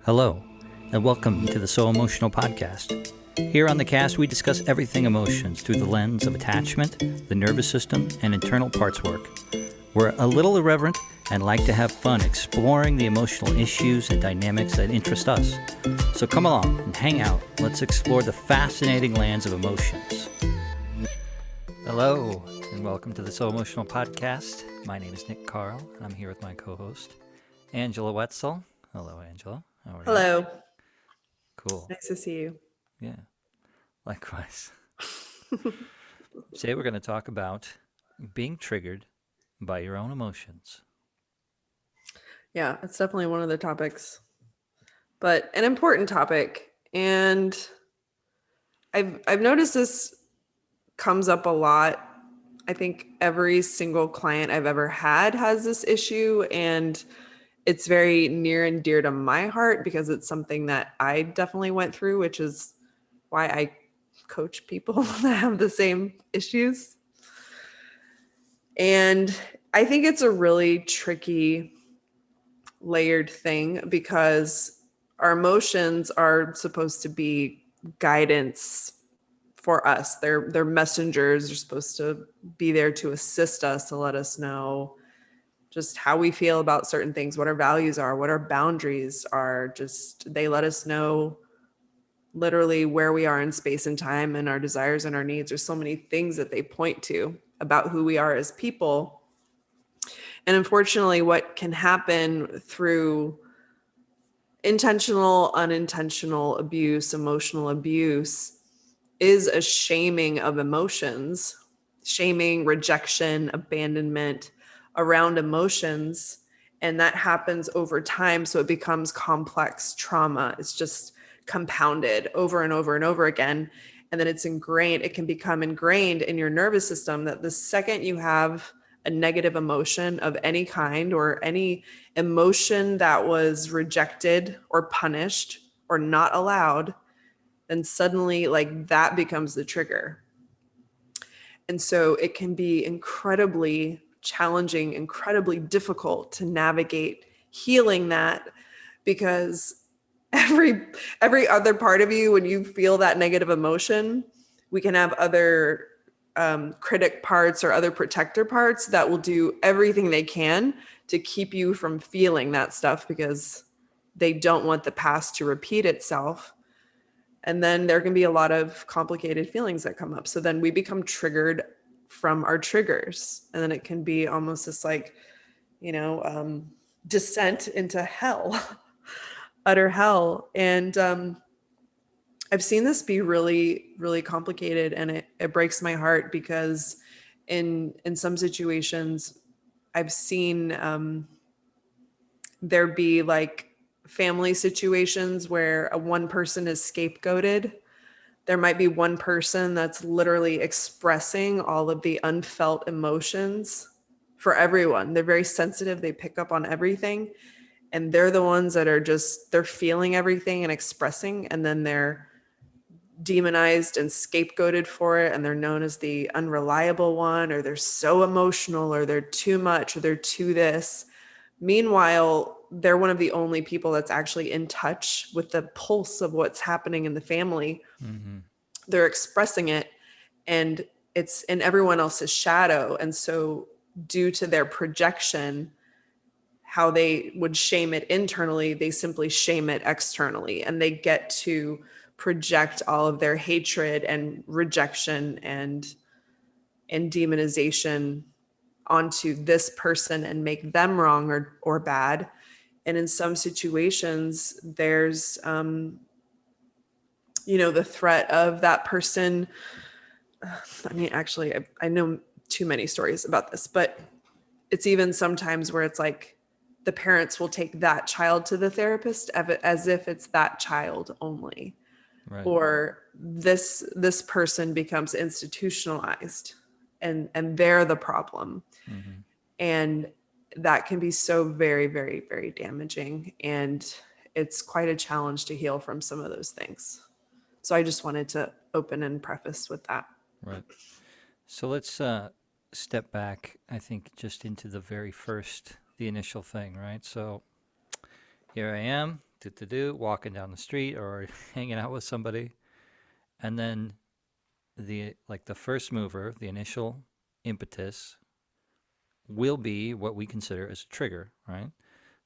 Hello, and welcome to the So Emotional podcast. Here on the cast, we discuss everything emotions through the lens of attachment, the nervous system, and internal parts work. We're a little irreverent and like to have fun exploring the emotional issues and dynamics that interest us. So come along and hang out. Let's explore the fascinating lands of emotions. Hello, and welcome to the So Emotional podcast. My name is Nick Carl, and I'm here with my co-host, Angela Wetzel. Hello, Angela. How are you? Hello. Cool. Nice to see you. Yeah, likewise. Today we're going to talk about being triggered by your own emotions. Yeah, it's definitely one of the topics, but an important topic. And I've noticed this comes up a lot. I think every single client I've ever had has this issue, and it's very near and dear to my heart because it's something that I definitely went through, which is why I coach people that have the same issues. And I think it's a really tricky layered thing because our emotions are supposed to be guidance for us. They're messengers. They're supposed to be there to assist us, to let us know just how we feel about certain things, what our values are, what our boundaries are. Just they let us know literally where we are in space and time and our desires and our needs. There's so many things that they point to about who we are as people. And unfortunately, what can happen through intentional, unintentional abuse, emotional abuse is a shaming of emotions, shaming, rejection, abandonment around emotions. And that happens over time. So it becomes complex trauma. It's just compounded over and over and over again. And then it's ingrained, it can become ingrained in your nervous system that the second you have a negative emotion of any kind or any emotion that was rejected or punished or not allowed, then suddenly like that becomes the trigger. And so it can be incredibly challenging, incredibly difficult to navigate healing that because every other part of you, when you feel that negative emotion, we can have other critic parts or other protector parts that will do everything they can to keep you from feeling that stuff because they don't want the past to repeat itself. And then there can be a lot of complicated feelings that come up. So then we become triggered from our triggers. And then it can be almost this like, descent into hell, utter hell. And I've seen this be really, really complicated, and it breaks my heart because in some situations I've seen there be like family situations where one person is scapegoated. There might be one person that's literally expressing all of the unfelt emotions for everyone. They're very sensitive. They pick up on everything. And they're the ones that are just, they're feeling everything and expressing. And then they're demonized and scapegoated for it. And they're known as the unreliable one, or they're so emotional, or they're too much, or they're too this. Meanwhile, they're one of the only people that's actually in touch with the pulse of what's happening in the family. Mm-hmm. They're expressing it, and it's in everyone else's shadow. And so due to their projection, how they would shame it internally, they simply shame it externally, and they get to project all of their hatred and rejection and demonization onto this person and make them wrong or bad. And in some situations, there's, the threat of that person. I mean, actually, I know too many stories about this, but it's even sometimes where it's like the parents will take that child to the therapist as if it's that child only. Right. Or this person becomes institutionalized and they're the problem. Mm-hmm. And that can be so very, very, very damaging. And it's quite a challenge to heal from some of those things. So I just wanted to open and preface with that. Right. So let's step back, I think, just into the initial thing, right? So here I am, walking down the street or hanging out with somebody, and then the first mover, the initial impetus, will be what we consider as a trigger, right?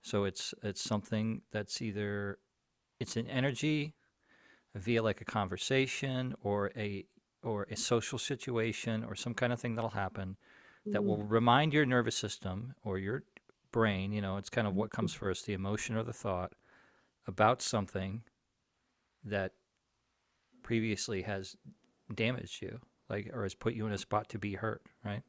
So it's something that's either it's an energy via like a conversation or a social situation or some kind of thing that'll happen that will remind your nervous system or your brain, it's kind of what comes first, the emotion or the thought about something that previously has damaged you, like, or has put you in a spot to be hurt, right?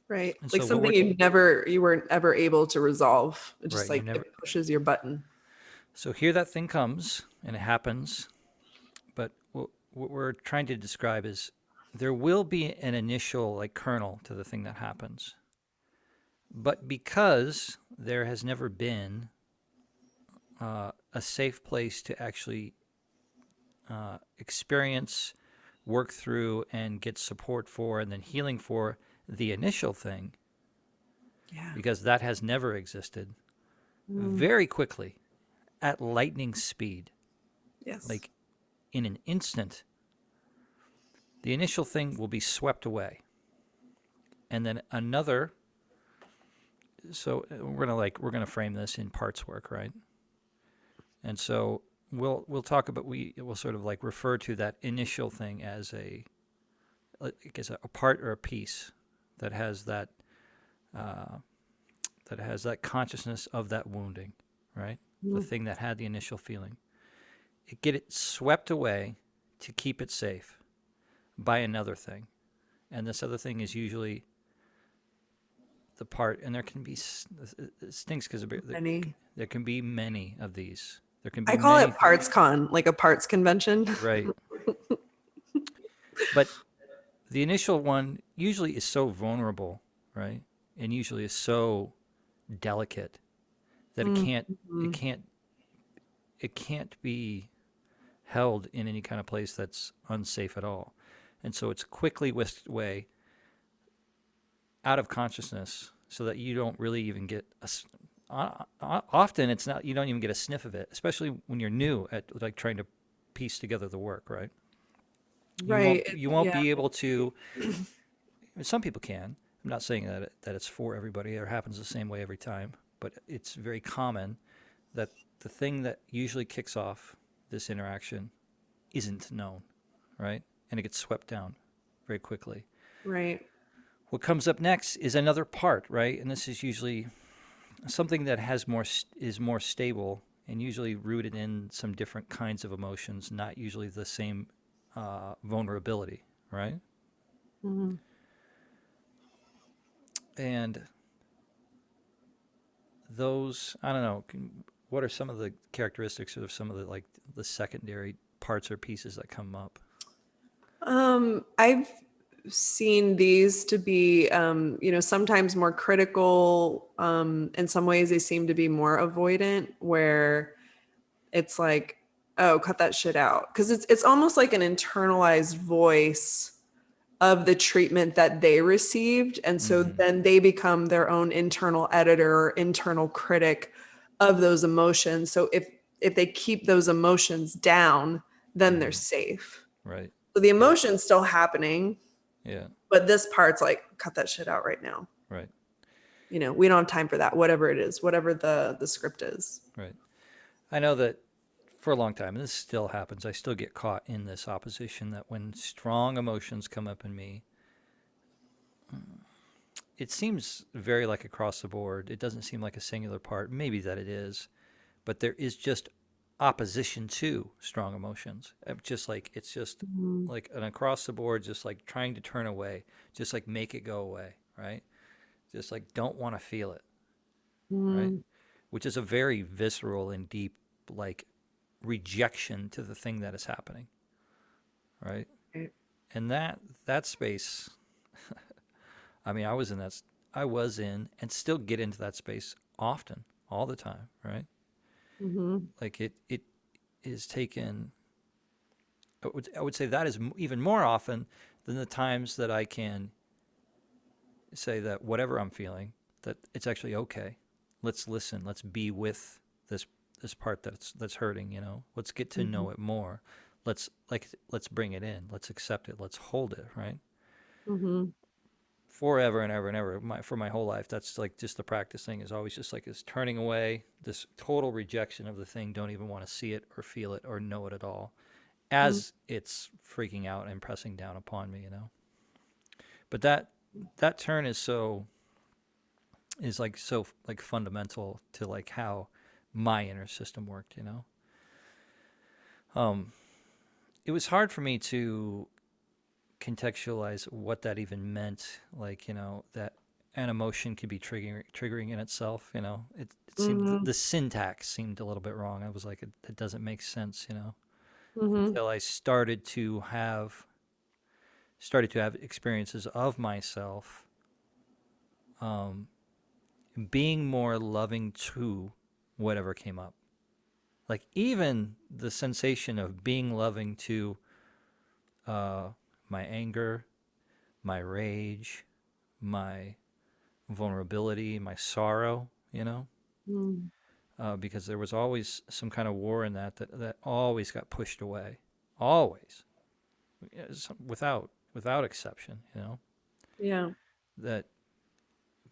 Right. And Like so what something we're you weren't ever able to resolve. It just right, you're like never. it pushes your button. So here that thing comes and it happens, but what we're trying to describe is there will be an initial like kernel to the thing that happens, but because there has never been a safe place to actually experience, work through, and get support for, and then healing for the initial thing, Yeah. because that has never existed, very quickly, at lightning speed, Yes. like in an instant, the initial thing will be swept away. And then another, so we're gonna frame this in parts work, right? And so we'll talk about we'll sort of like refer to that initial thing as I guess a part or a piece that has that consciousness of that wounding, right? The thing that had the initial feeling. Get it swept away to keep it safe by another thing. And this other thing is usually the part, and there can be, it stinks because Any. there can be many of these. There can be I call many, it parts con, like a parts convention. right? But the initial one usually is so vulnerable, right? And usually is so delicate that Mm-hmm. it can't be held in any kind of place that's unsafe at all. And so it's quickly whisked away out of consciousness so that you don't really even get often it's not, you don't even get a sniff of it, especially when you're new at like trying to piece together the work, right? Right. You won't Yeah. be able to. Some people can. I'm not saying that it's for everybody or happens the same way every time, but it's very common that the thing that usually kicks off this interaction isn't known, right? And it gets swept down very quickly. Right. What comes up next is another part, right? And this is usually something that is more stable and usually rooted in some different kinds of emotions, not usually the same vulnerability, right? Mm-hmm. And those, I don't know, what are some of the characteristics of some of the like the secondary parts or pieces that come up? I've seen these to be, sometimes more critical. In some ways, they seem to be more avoidant, where it's like, oh, cut that shit out, because it's almost like an internalized voice of the treatment that they received, and so Mm-hmm. then they become their own internal editor or internal critic of those emotions. So if they keep those emotions down, then they're Mm-hmm. safe. Right. So the Right. emotion's still happening, Yeah. but this part's like, cut that shit out right now. Right. We don't have time for that, whatever it is, whatever the script is. Right. I know that for a long time, and this still happens, I still get caught in this opposition that when strong emotions come up in me, it seems very like across the board. It doesn't seem like a singular part. Maybe that it is, but there is just opposition to strong emotions. Just like it's just Mhm. like an across the board, just like trying to turn away, just like make it go away, right? Just like don't want to feel it, right? Mhm. Which is a very visceral and deep, like rejection to the thing that is happening, right? Right. And that space, I mean, I was in, and still get into that space often, all the time, right? Mhm. Like it is taken. I would say that is even more often than the times that I can say that whatever I'm feeling, that it's actually okay. Let's listen. Let's be with this this part that's hurting, you know. Let's get to know it more. Let's bring it in. Let's accept it. Let's hold it, right? Mm-hmm. Forever and ever and ever. For my whole life, that's like just the practice thing is always just like this turning away, this total rejection of the thing. Don't even want to see it or feel it or know it at all, as it's freaking out and pressing down upon me, you know. But that turn is like so like fundamental to like how my inner system worked, you know. Um, it was hard for me to contextualize what that even meant. Like, you know, that an emotion could be triggering in itself. You know, it seemed Mm-hmm. the syntax seemed a little bit wrong. I was like, it doesn't make sense. You know, Mm-hmm. until I started to have experiences of myself um, being more loving to whatever came up. Like even the sensation of being loving to uh, my anger, my rage, my vulnerability, my sorrow, you know, Mm-hmm. because there was always some kind of war in that always got pushed away, always, without exception, you know, Yeah. that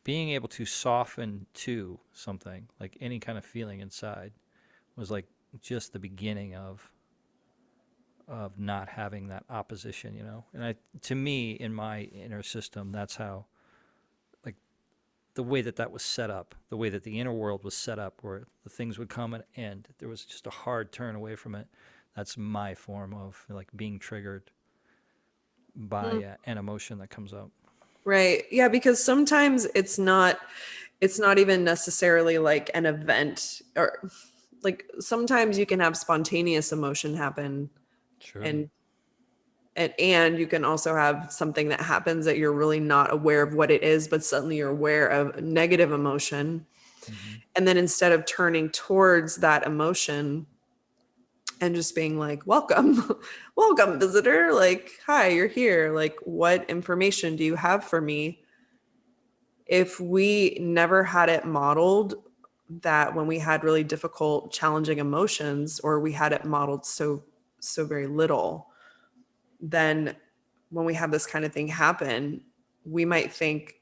being able to soften to something like any kind of feeling inside was like just the beginning of not having that opposition, you know. And to me, in my inner system, that's how like the way that was set up, the way that the inner world was set up, where the things would come and end. There was just a hard turn away from it. That's my form of like being triggered by an emotion that comes up. Right. Yeah, because sometimes it's not even necessarily like an event, or like sometimes you can have spontaneous emotion happen, Sure. and and you can also have something that happens that you're really not aware of what it is, but suddenly you're aware of negative emotion. Mm-hmm. And then instead of turning towards that emotion and just being like, welcome, welcome, visitor, like, hi, you're here. Like, what information do you have for me? If we never had it modeled, that when we had really difficult, challenging emotions, or we had it modeled so very little, then when we have this kind of thing happen, we might think,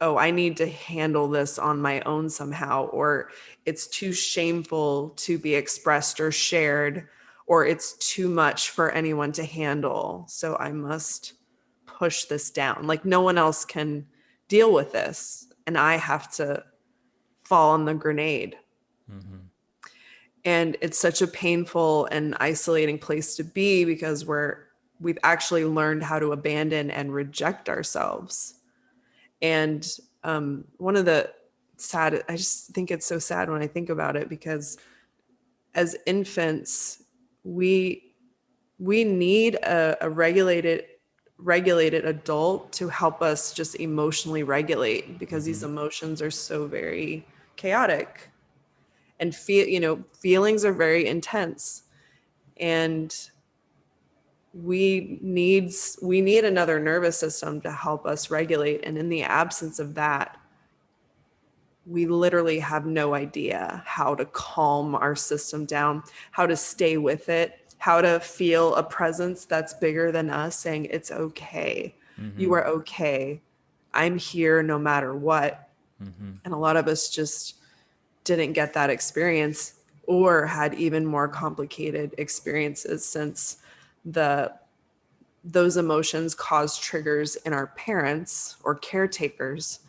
oh, I need to handle this on my own somehow, or it's too shameful to be expressed or shared, or it's too much for anyone to handle. So I must push this down. Like no one else can deal with this, and I have to fall on the grenade. Mm-hmm. And it's such a painful and isolating place to be because we've actually learned how to abandon and reject ourselves. And one of the sad, I just think it's so sad when I think about it, because as infants, we we need a regulated adult to help us just emotionally regulate, because these Mm-hmm. emotions are so very chaotic, and feelings are very intense, and we need another nervous system to help us regulate. And in the absence of that, we literally have no idea how to calm our system down, how to stay with it, how to feel a presence that's bigger than us saying, it's okay. Mm-hmm. You are okay. I'm here no matter what. Mm-hmm. And a lot of us just didn't get that experience, or had even more complicated experiences, since the those emotions cause triggers in our parents or caretakers,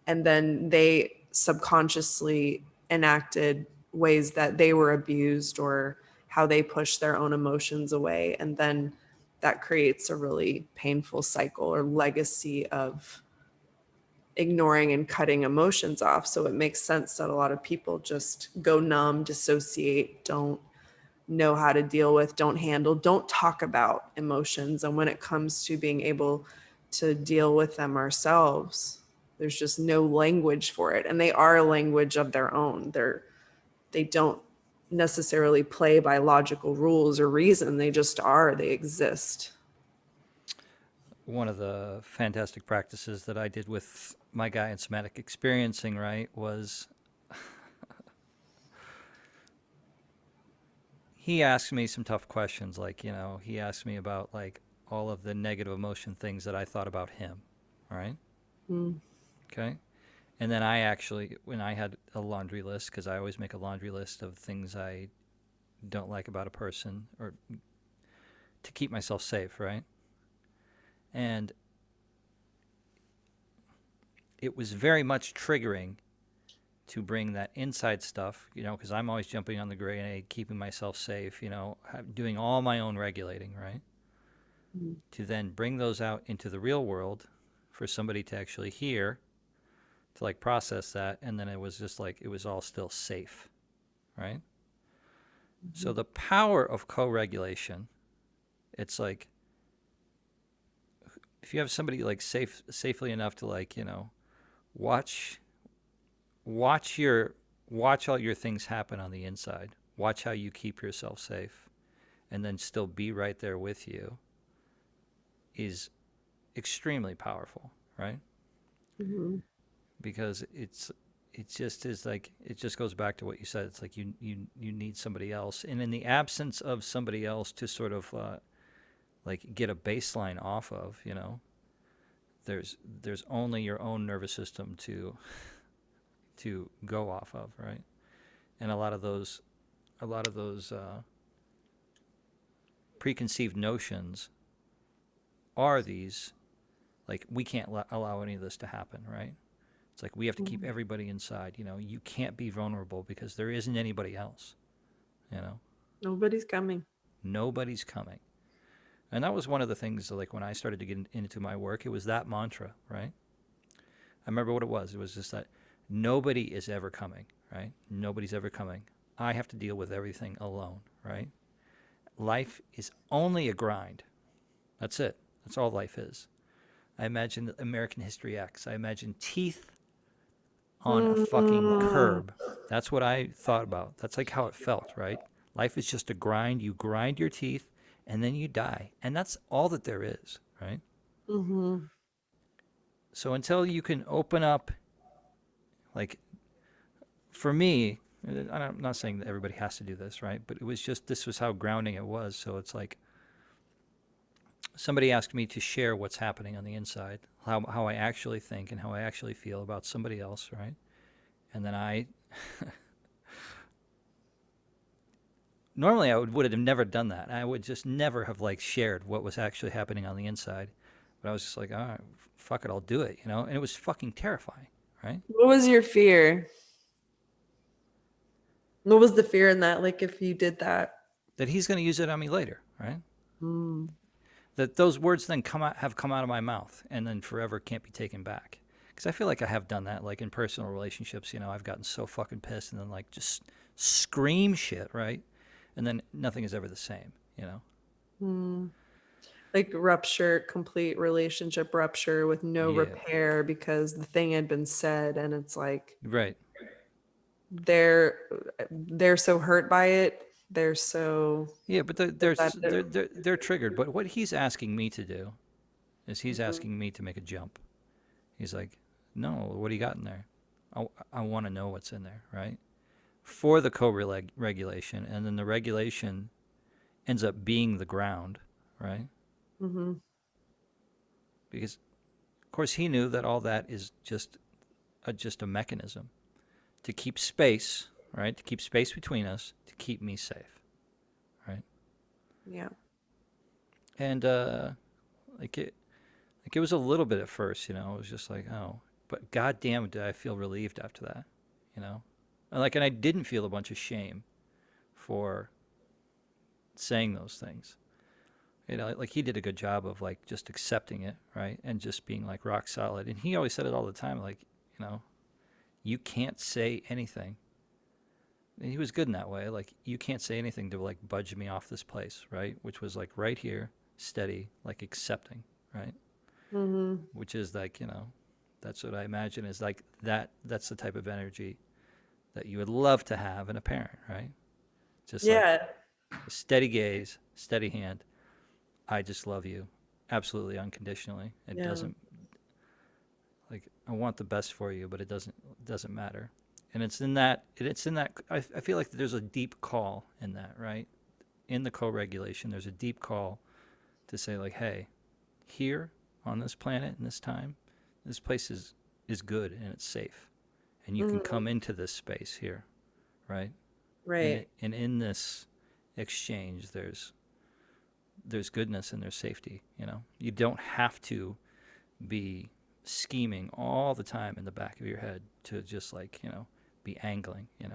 and then they subconsciously enacted ways that they were abused, or how they push their own emotions away, and then that creates a really painful cycle or legacy of ignoring and cutting emotions off. So it makes sense that a lot of people just go numb, dissociate, don't know how to deal with, don't handle, don't talk about emotions. And when it comes to being able to deal with them ourselves, there's just no language for it. And they are a language of their own. They don't necessarily play by logical rules or reason. They just are, they exist. One of the fantastic practices that I did with my guy in somatic experiencing, right, was he asked me some tough questions. Like, he asked me about like all of the negative emotion things that I thought about him. All right. Mm. Okay. And then I actually, when I had a laundry list, because I always make a laundry list of things I don't like about a person or to keep myself safe, right? And it was very much triggering to bring that inside stuff, because I'm always jumping on the grenade, keeping myself safe, doing all my own regulating, right? Mm. To then bring those out into the real world for somebody to actually hear, to like process that, and then it was just like it was all still safe, right? So the power of co-regulation, it's like if you have somebody like safely enough to like, watch watch your watch all your things happen on the inside. Watch how you keep yourself safe and then still be right there with you is extremely powerful, right? Mhm. Because it just is like it just goes back to what you said. It's like you need somebody else, and in the absence of somebody else to sort of like get a baseline off of, there's only your own nervous system to go off of, right? And a lot of those preconceived notions are these like we can't allow any of this to happen, right? It's like we have to keep Mhm. everybody inside. You can't be vulnerable because there isn't anybody else. You know, Nobody's coming. nobody's coming. And that was one of the things like when I started to get into my work, it was that mantra, right? I remember what it was. It was just that nobody is ever coming, right? Nobody's ever coming. I have to deal with everything alone, right? Life is only a grind. That's it. That's all life is. I imagine American History X. I imagine teeth on a fucking Mm. curb. That's what I thought about. That's like how it felt, right? Life is just a grind. You grind your teeth and then you die. And that's all that there is, right? Mhm. So until you can open up, like for me, I'm not saying that everybody has to do this, right? But it was just, this was how grounding it was. So it's like somebody asked me to share what's happening on the inside, how I actually think and how I actually feel about somebody else, right? And then normally I would have never done that. I would just never have like shared what was actually happening on the inside. But I was just like, all right, fuck it, I'll do it, And it was fucking terrifying, right? What was your fear? What was the fear in that? Like if you did that? That he's going to use it on me later, right? Mm. That those words then have come out of my mouth and then forever can't be taken back. Because I feel like I have done that, like in personal relationships. I've gotten so fucking pissed and then like just scream shit, right? And then nothing is ever the same. Mm. Like rupture, complete relationship rupture with no Yeah, repair because the thing had been said, and it's like right. they're they're so hurt by it. They're so Yeah, but defensive. they're triggered. But what he's asking me to do is he's Mhm. asking me to make a jump. He's like, no, what do you got in there? I want to know what's in there, right? For the co-regulation, and then the regulation ends up being the ground, right? Mhm. Because of course he knew that all that is just a mechanism to keep space, right? To keep space between us, to keep me safe, right? Yeah. And like it was a little bit at first. It was just like, oh, but goddamn, did I feel relieved after that, you know? And I didn't feel a bunch of shame for saying those things. Like he did a good job of like just accepting it, right? And just being like rock solid. And he always said it all the time, like, you know, you can't say anything. And he was good in that way. Like you can't say anything to like budge me off this place, right? Which was like right here, steady, like accepting, right? Mhm. Which is like, that's what I imagine is like that's the type of energy that you would love to have in a parent, right? Just like Yeah. a steady gaze, steady hand. I just love you absolutely unconditionally. It Yeah. doesn't like I want the best for you, but it doesn't matter. And it's in that I feel like there's a deep call in that, right? in the co-regulation, there's a deep call to say like, hey, here on this planet in this time, this place is good and it's safe, and you can come into this space here, right? Right. And in this exchange, there's goodness and there's safety. You don't have to be scheming all the time in the back of your head to just like be angling. Yeah,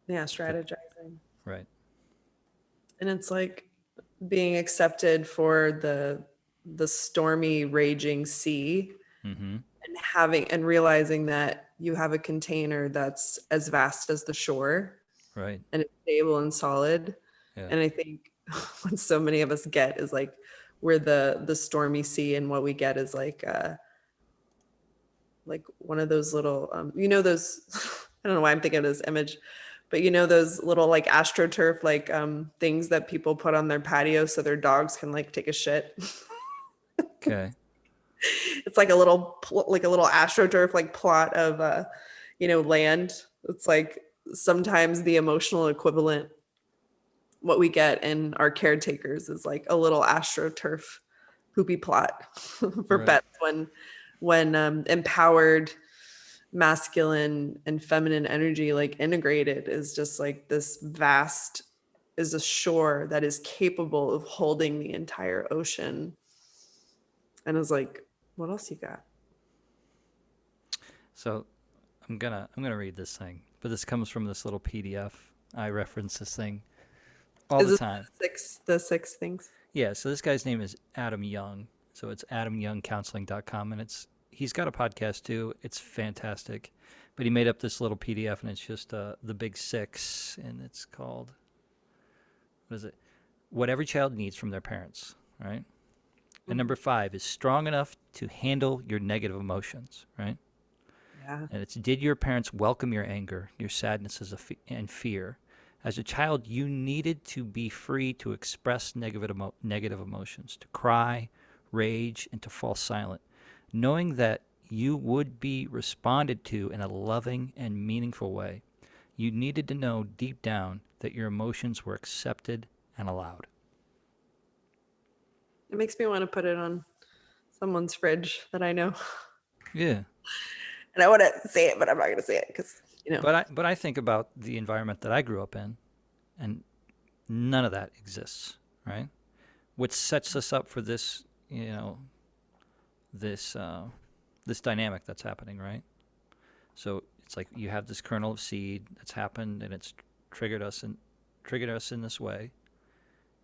But strategizing. right. And it's like being accepted for the stormy raging sea, Mm-hmm. and realizing that you have a container that's as vast as the shore, Right. and it's stable and solid. Yeah. And I think what so many of us get is like we're the stormy sea, and what we get is like one of those little those I don't know why I'm thinking of this image, but those little like astroturf like things that people put on their patio so their dogs can like take a shit. Okay. It's like like a little astroturf like plot of land. It's like sometimes the emotional equivalent, what we get in our caretakers, is like a little astroturf poopy plot for Right. pets when empowered masculine and feminine energy like integrated is just like this vast, is a shore that is capable of holding the entire ocean. And is like, what else you got? So I'm gonna read this thing, but this comes from this little PDF. I reference this thing all Is the this time. the six things? Yeah. So this guy's name is Adam Young. So it's adamyoungcounseling.com, and he's got a podcast too. It's fantastic, but he made up this little PDF, and it's just the Big Six, and it's called, what is it? What every child needs from their parents, right? And number 5 is strong enough to handle your negative emotions, right? Yeah. And it's, did your parents welcome your anger, your sadness and fear? As a child, you needed to be free to express negative emotions, to cry, rage, and to fall silent, knowing that you would be responded to in a loving and meaningful way. You needed to know deep down that your emotions were accepted and allowed. It makes me want to put it on someone's fridge that I know. Yeah. And I want to say it, but I'm not going to say it because, But I think about the environment that I grew up in, and none of that exists, right? What sets us up for this, this this dynamic that's happening, right? So it's like you have this kernel of seed that's happened, and it's triggered us in this way,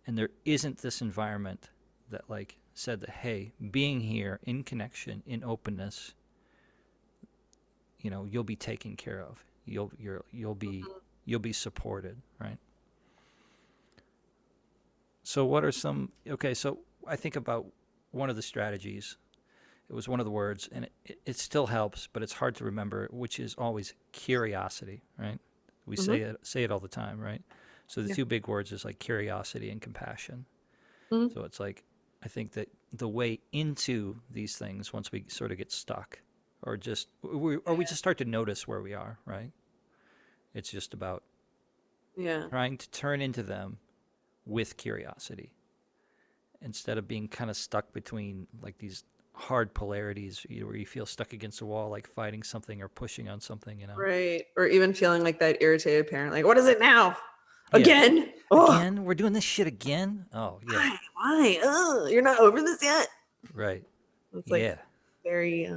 and there isn't this environment that like said that, hey, being here in connection, in openness, you'll be taken care of. You'll be supported, right? So what are some, okay, so I think about one of the strategies. It was one of the words, and it still helps, but it's hard to remember, which is always curiosity, right? We say it all the time, right? So the yeah. two big words is like curiosity and compassion. Mhm. So it's like, I think that the way into these things, once we sort of get stuck, or we just start to notice where we are, right? It's just about Yeah. trying to turn into them with curiosity, instead of being kind of stuck between like these hard polarities, where you feel stuck against a wall, like fighting something or pushing on something. Right. Or even feeling like that irritated parent, like, what is it now? Yeah. Again? Oh, Again, we're doing this shit again. Oh yeah. why? Why? Oh, you're not over this yet? Right. It's like Yeah. very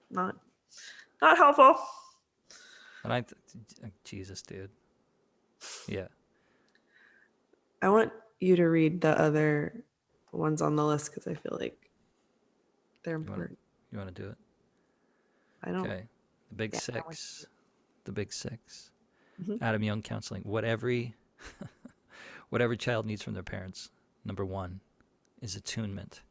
not not helpful. And Jesus, dude. Yeah. I want you to read the other ones on the list because I feel like they're You want to important. you want to do it? I don't. Okay. The big Yeah, I want six. The big six. you to. Adam Young counseling. Whatever child needs from their parents. Number 1 is attunement.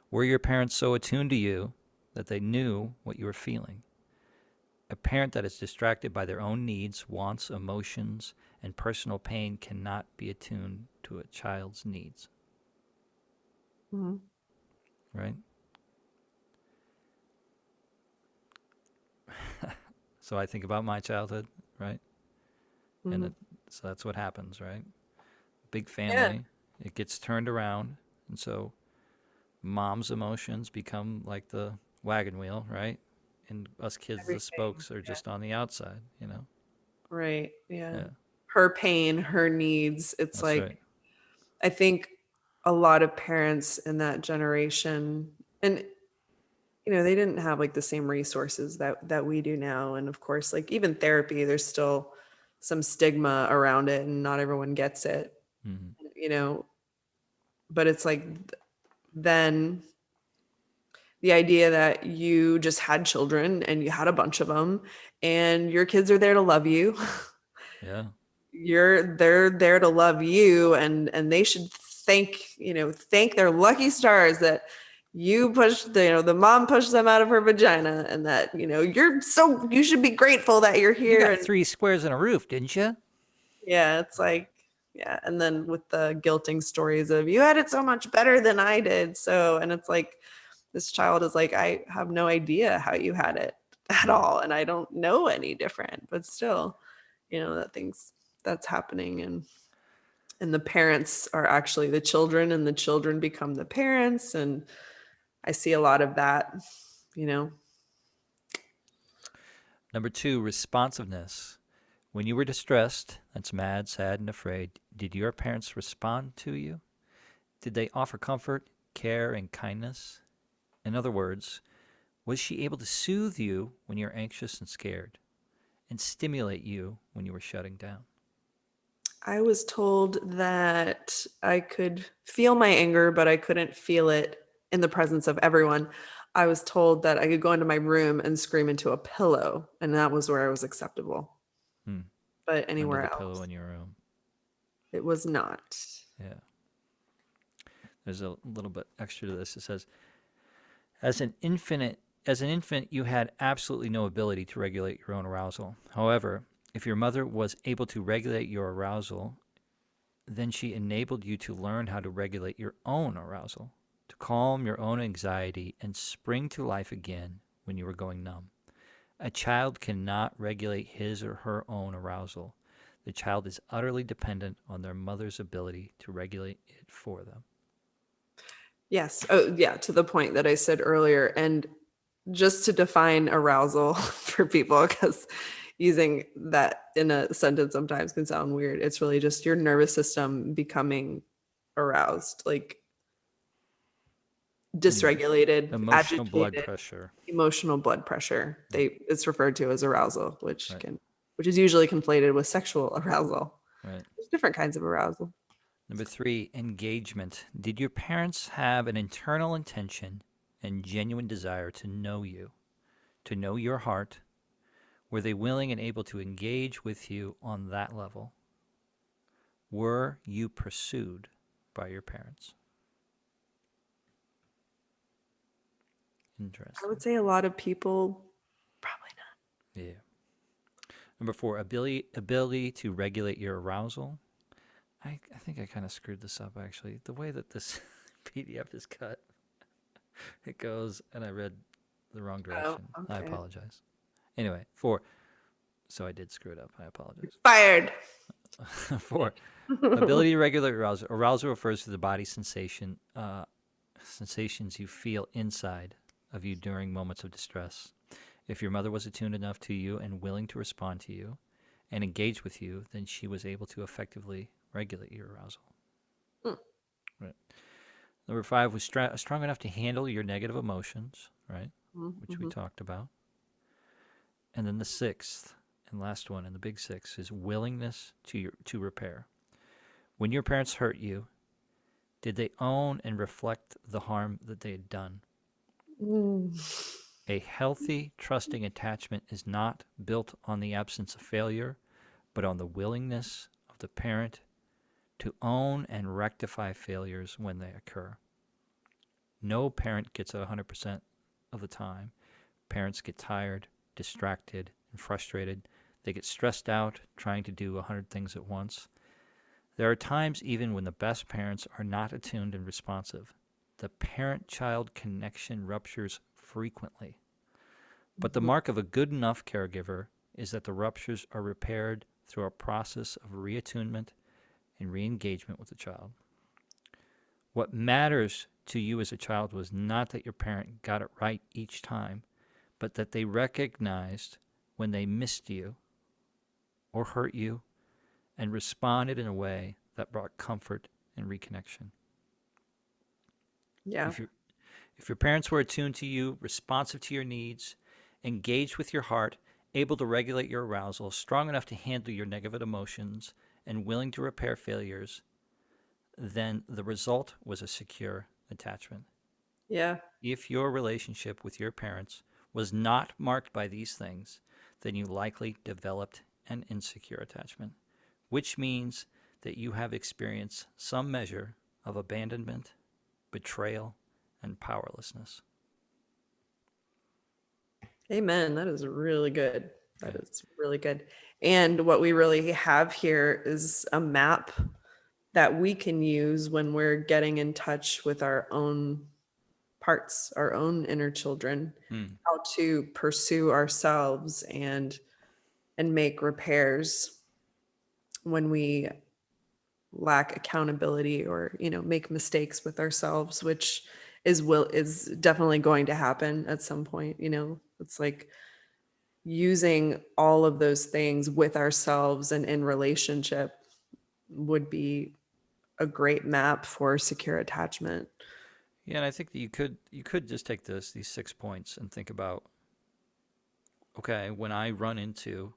Were your parents so attuned to you that they knew what you were feeling? A parent that is distracted by their own needs, wants, emotions, and personal pain cannot be attuned to a child's needs, Mhm. right? So I think about my childhood, right? Mhm. So that's what happens, right? big Yeah. family, it gets turned around. And so mom's emotions become like the wagon wheel, right? And us kids, the Everything. spokes, are Yeah. just on the outside, Right. Yeah. Yeah, Her pain, her needs. It's that's like, right. I think a lot of parents in that generation, and they didn't have like the same resources that we do now. And of course, like even therapy, there's still some stigma around it and not everyone gets it, Hmm. you know, but it's like then the idea that you just had children and you had a bunch of them and your kids are there to love you. Yeah. They're there to love you, and they should thank their lucky stars that you pushed the mom pushed them out of her vagina, and that you should be grateful that you're You here. got And 3 squares and a roof, didn't you? yeah, it's like, yeah, and then with the guilting stories of you had it so much better than I did, so, and it's like this child is like, I have no idea how you had it at all, and I don't know any different, but still, that's happening. And the parents are actually the children and the children become the parents, and I see a lot of that. you know Number 2, responsiveness. When you were distressed, that's mad, sad, and afraid, did your parents respond to you? Did they offer comfort, care, and kindness? In other words, was she able to soothe you when you're anxious and scared, and stimulate you when you were shutting down? I was told that I could feel my anger, but I couldn't feel it in the presence of everyone. I was told that I could go into my room and scream into a pillow, and that was where I was acceptable. Hmm. But Under the anywhere pillow else, in your room. it was not. Yeah. There's a little bit extra to this. It says, As an infant, you had absolutely no ability to regulate your own arousal. However, if your mother was able to regulate your arousal, then she enabled you to learn how to regulate your own arousal, to calm your own anxiety and spring to life again when you were going numb. A child cannot regulate his or her own arousal. The child is utterly dependent on their mother's ability to regulate it for them. Yes. Oh, yeah. To the point that I said earlier. And just to define arousal for people, because using that in a sentence sometimes can sound weird. It's really just your nervous system becoming aroused, like When your dysregulated, emotional blood agitated, pressure. emotional blood pressure. Right. It's referred to as arousal, Right. which is usually conflated with sexual arousal. Right. There's different kinds of arousal. Number 3, engagement. Did your parents have an internal intention and genuine desire to know you, to know your heart? Were they willing and able to engage with you on that level? Were you pursued by your parents? I Interesting. would say a lot of people probably Yeah. Number 4, ability to regulate your arousal. I think I kind of screwed this up actually. The way that this PDF is cut, it goes, and I read the wrong not. direction. Oh, I okay. apologize. Anyway, 4. So I did screw it up. I apologize. Fired. 4. Ability to regulate arousal. Arousal refers to the body sensations you feel inside of you during moments of distress. If your mother was attuned enough to you and willing to respond to you and engage with you, then she was able to effectively regulate your arousal. Hmm. Right. Number 5 was strong enough to handle your negative emotions, right, which we Mhm. talked about. And then the 6th and last one, and the big 6, is willingness to repair. When your parents hurt you, did they own and reflect the harm that they had done? Mm. A healthy, trusting attachment is not built on the absence of failure, but on the willingness of the parent to own and rectify failures when they occur. No parent gets it 100% of the time. Parents get tired, distracted, and frustrated. They get stressed out trying to do 100 things at once. There are times even when the best parents are not attuned and responsive. The parent-child connection ruptures frequently. But the mark of a good enough caregiver is that the ruptures are repaired through a process of reattunement in re-engagement with the child. What matters to you as a child was not that your parent got it right each time, but that they recognized when they missed you or hurt you and responded in a way that brought comfort and reconnection. Yeah. If, you if your parents were attuned to you, responsive to your needs, engaged with your heart, able to regulate your arousal, strong enough to handle your negative emotions, and willing to repair failures, then the result was a secure attachment. Yeah. If your relationship with your parents was not marked by these things, then you likely developed an insecure attachment, which means that you have experienced some measure of abandonment, betrayal, and powerlessness. Amen. That is really good. That Yeah. is really good. And what we really have here is a map that we can use when we're getting in touch with our own parts, our own inner children, Hmm. how to pursue ourselves and make repairs when we lack accountability or make mistakes with ourselves, which is definitely going to happen at some point. It's like using all of those things with ourselves and in relationship would be a great map for secure attachment. Yeah, and I think that you could just take these 6 points and think about, okay, when I run into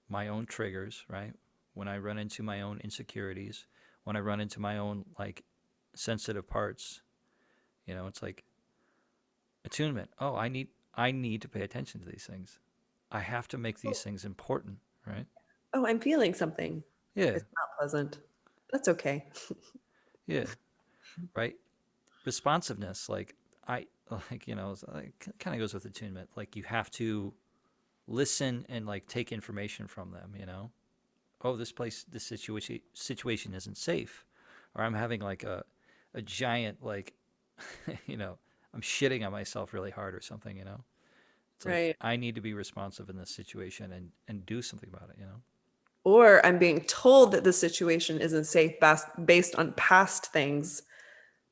my own triggers, right? When I run into my own insecurities, when I run into my own like sensitive parts, it's like attunement. Oh, I need to pay attention to these things. I have to make these things important, right? Oh, I'm feeling something. Yeah, It's not pleasant. That's okay. yeah, right. Responsiveness, like I like it kind of goes with attunement. Like you have to listen and like take information from them. Oh, this situation isn't safe, or I'm having like a giant like, you know, I'm shitting on myself really hard or something. It's like Right. I need to be responsive in this situation and do something about it. Or I'm being told that the situation isn't safe based on past things,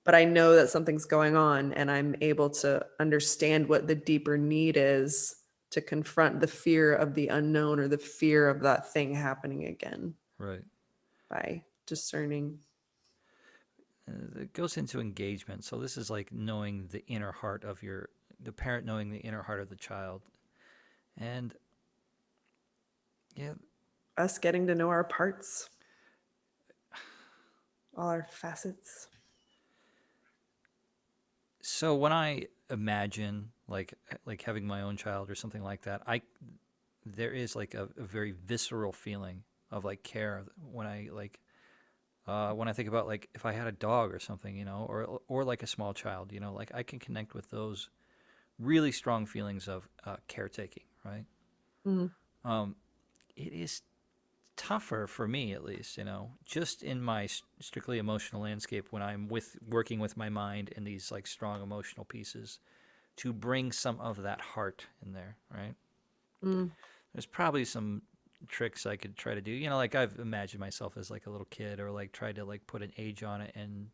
but I know that something's going on and I'm able to understand what the deeper need is to confront the fear of the unknown or the fear of that thing happening again Right. by discerning. It goes into engagement. So this is like knowing the inner heart of the parent knowing the inner heart of the child. And yeah, Us getting to know our parts, all our facets. so when I imagine like having my own child or something like that, there is like a very visceral feeling of like care when I think about like if I had a dog or something, or like a small child, like I can connect with those really strong feelings of caretaking, right? Mm, Um, it is tougher for me, at least, just in my strictly emotional landscape when I'm working with my mind in these like strong emotional pieces to bring some of that heart in there, right? mm, There's probably some tricks I could try to do. Like I've imagined myself as like a little kid, or like tried to like put an age on it and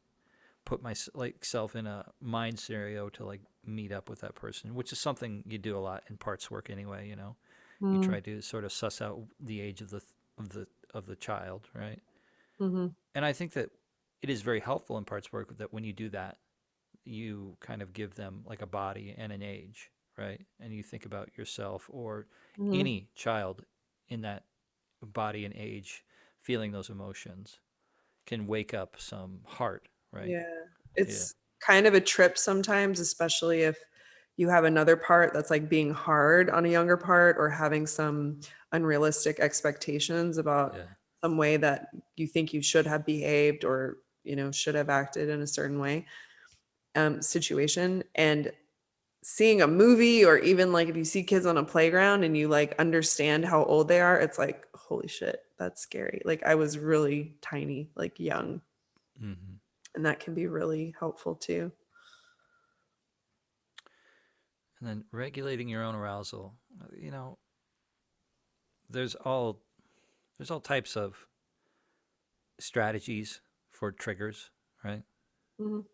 put my like self in a mind scenario to like meet up with that person, which is something you do a lot in parts work anyway. You mm, try to sort of suss out the age of the of the child, right? mhm, And I think that it is very helpful in parts work that when you do that, you kind of give them like a body and an age, right? And you think about yourself or mhm. any child in that body and age feeling those emotions can wake up some heart, right? Yeah. Yeah, It's kind of a trip sometimes, especially if you have another part that's like being hard on a younger part or having some unrealistic expectations about yeah, some way that you think you should have behaved or, should have acted in a certain way, situation. And seeing a movie or even like if you see kids on a playground and you like understand how old they are, it's like, holy shit, that's scary. Like I was really tiny, like young, hmm and that can be really helpful too. and then regulating your own arousal. There's all there's all types of strategies for triggers, right? Mhm.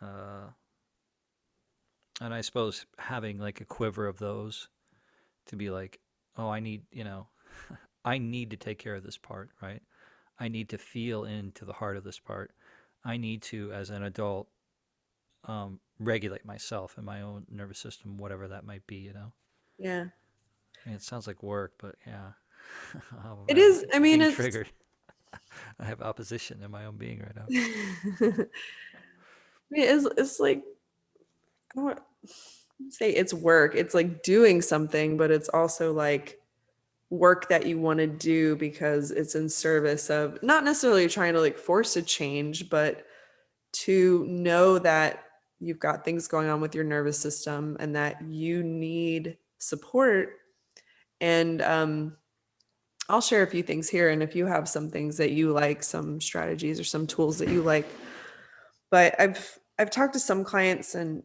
Uh, and I suppose having like a quiver of those to be like, oh, I need, I need to take care of this part, right? I need to feel into the heart of this part. I need to, as an adult, regulate myself and my own nervous system, whatever that might be. Yeah. I mean, it sounds like work, but yeah, oh, It man, is. I mean, being it's triggered. I have opposition in my own being right now. I mean, it's like, I don't wanna say it's work. It's like doing something, but it's also like work that you want to do because it's in service of not necessarily trying to like force a change, but to know that you've got things going on with your nervous system and that you need support. And I'll share a few things here. And if you have some things that you like, some strategies or some tools that you like, but I've talked to some clients and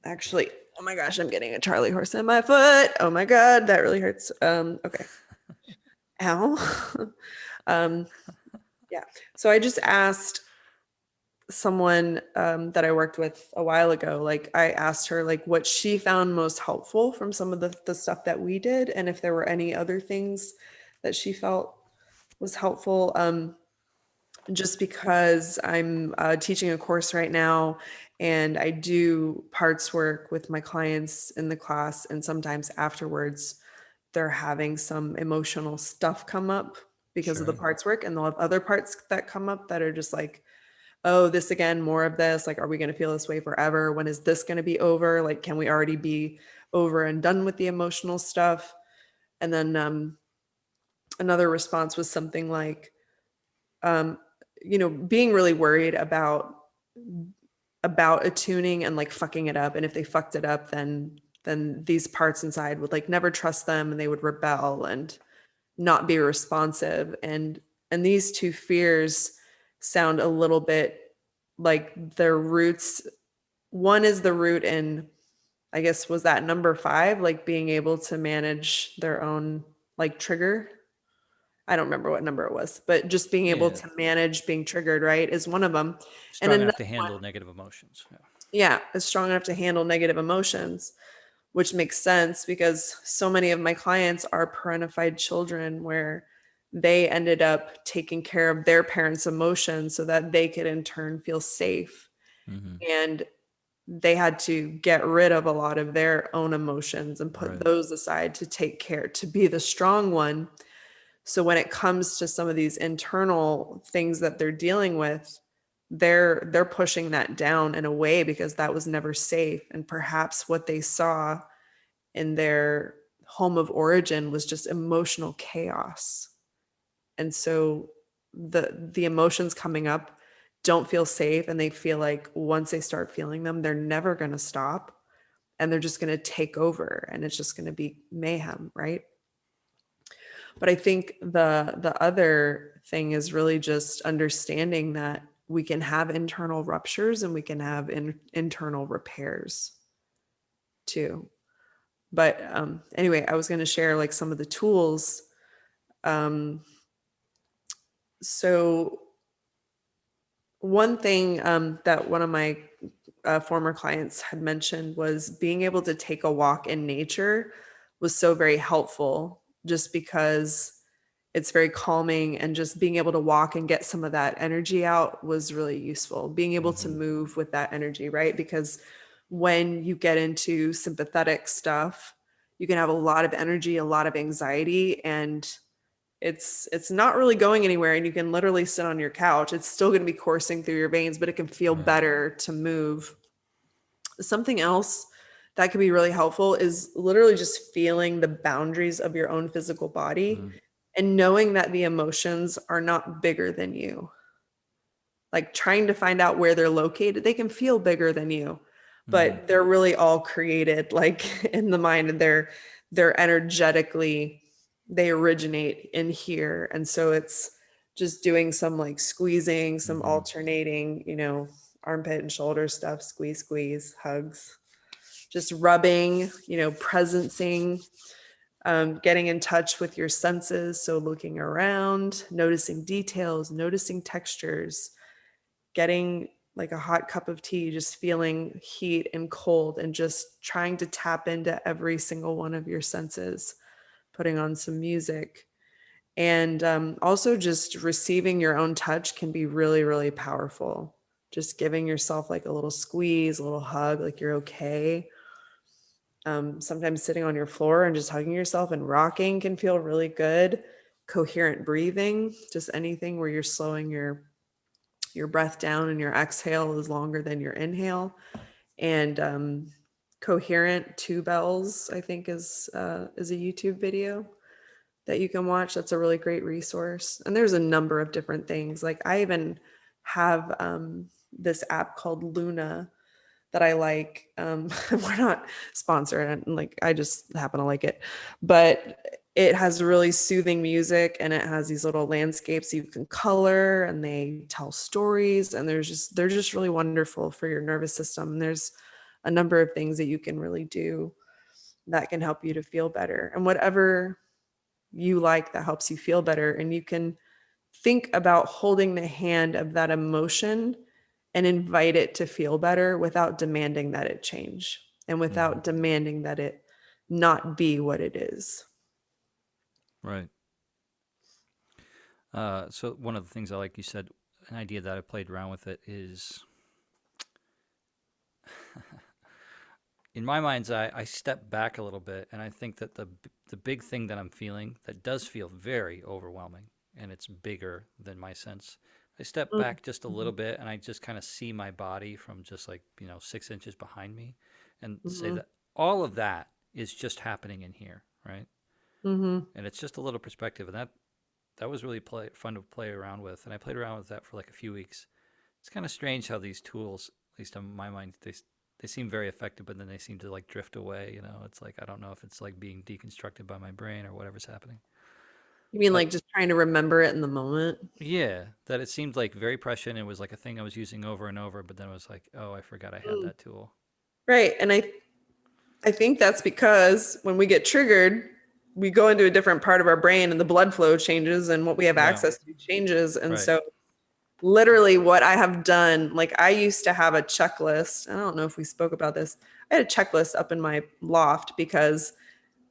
actually, oh my gosh, I'm getting a Charlie horse in my foot. Oh my God, that really hurts. Okay. Ow. um, yeah. So I just asked someone that I worked with a while ago, like I asked her like what she found most helpful from some of the stuff that we did, and if there were any other things that she felt was helpful. Just because I'm teaching a course right now and I do parts work with my clients in the class, and sometimes afterwards they're having some emotional stuff come up because of the Sure. parts work, and they'll have other parts that come up that are just like, oh, this again, more of this. Like, are we going to feel this way forever? When is this going to be over? Like, can we already be over and done with the emotional stuff? And then another response was something like, um, being really worried about attuning and like fucking it up. And if they fucked it up, then these parts inside would like never trust them and they would rebel and not be responsive. And these two fears sound a little bit like their roots. One is the root in, I guess, was that number 5, like being able to manage their own like trigger. I don't remember what number it was, but just being able Yeah. to manage being triggered, right, is one of them. And Strong another enough to one, handle negative emotions. Yeah. yeah, is strong enough to handle negative emotions, which makes sense because so many of my clients are parentified children where they ended up taking care of their parents' emotions so that they could in turn feel safe. Mm-hmm. And they had to get rid of a lot of their own emotions and put Right. those aside to take care, to be the strong one. So when it comes to some of these internal things that they're dealing with, they're pushing that down in a way because that was never safe. And perhaps what they saw in their home of origin was just emotional chaos. And so the emotions coming up don't feel safe, and they feel like once they start feeling them, they're never going to stop, and they're just going to take over, and it's just going to be mayhem, right? But I think the other thing is really just understanding that we can have internal ruptures and we can have internal repairs too. But anyway, I was going to share like some of the tools. Um, so one thing that one of my former clients had mentioned was being able to take a walk in nature was so very helpful, just because it's very calming, and just being able to walk and get some of that energy out was really useful. Being able to Mm-hmm. move with that energy, right? Because when you get into sympathetic stuff, you can have a lot of energy, a lot of anxiety, and it's not really going anywhere, and you can literally sit on your couch. It's still going to be coursing through your veins, but it can feel Right. better to move. Something else that could be really helpful is literally just feeling the boundaries of your own physical body Mm-hmm. and knowing that the emotions are not bigger than you. Like trying to find out where they're located, they can feel bigger than you, Mm-hmm. but they're really all created like in the mind, and they're energetically, they originate in here. And so it's just doing some like squeezing, some Mm-hmm. alternating, armpit and shoulder stuff, squeeze, hugs, just rubbing, presencing, Getting in touch with your senses. So looking around, noticing details, noticing textures, getting like a hot cup of tea, just feeling heat and cold, and just trying to tap into every single one of your senses, putting on some music. And also just receiving your own touch can be really, really powerful. Just giving yourself like a little squeeze, a little hug, like you're okay. Sometimes sitting on your floor and just hugging yourself and rocking can feel really good. Coherent breathing, just anything where you're slowing your breath down and your exhale is longer than your inhale. And coherent two bells, I think, is a YouTube video that you can watch. That's a really great resource. And there's a number of different things. Like I even have this app called Luna that I like. We're not sponsored, and like I just happen to like it, but it has really soothing music, and it has these little landscapes you can color, and they tell stories, and they're just really wonderful for your nervous system. And there's a number of things that you can really do that can help you to feel better, and whatever you like that helps you feel better. And you can think about holding the hand of that emotion and invite it to feel better without demanding that it change and without demanding that it not be what it is. Right. So one of the things I like, you said, an idea that I played around with it is, in my mind's eye, I step back a little bit, and I think that the big thing that I'm feeling that does feel very overwhelming, and it's bigger than my sense. I step back just a little bit, and I just kind of see my body from just like 6 inches behind me, and say Mm-hmm. that all of that is just happening in here, right? Mm-hmm. And it's just a little perspective, and that was really fun to play around with, and I played around with that for like a few weeks. It's kind of strange how these tools, at least in my mind, they seem very effective, but then they seem to like drift away. It's like I don't know if it's like being deconstructed by my brain or whatever's happening. You mean But like just trying to remember it in the moment? yeah, that it seemed like very prescient. It was like a thing I was using over and over, but then it was like, oh, I forgot I had Mm. that tool. Right. And I think that's because when we get triggered, we go into a different part of our brain and the blood flow changes and what we have Yeah, access to changes. And right. so literally what I have done, like I used to have a checklist. I don't know if we spoke about this. I had a checklist up in my loft because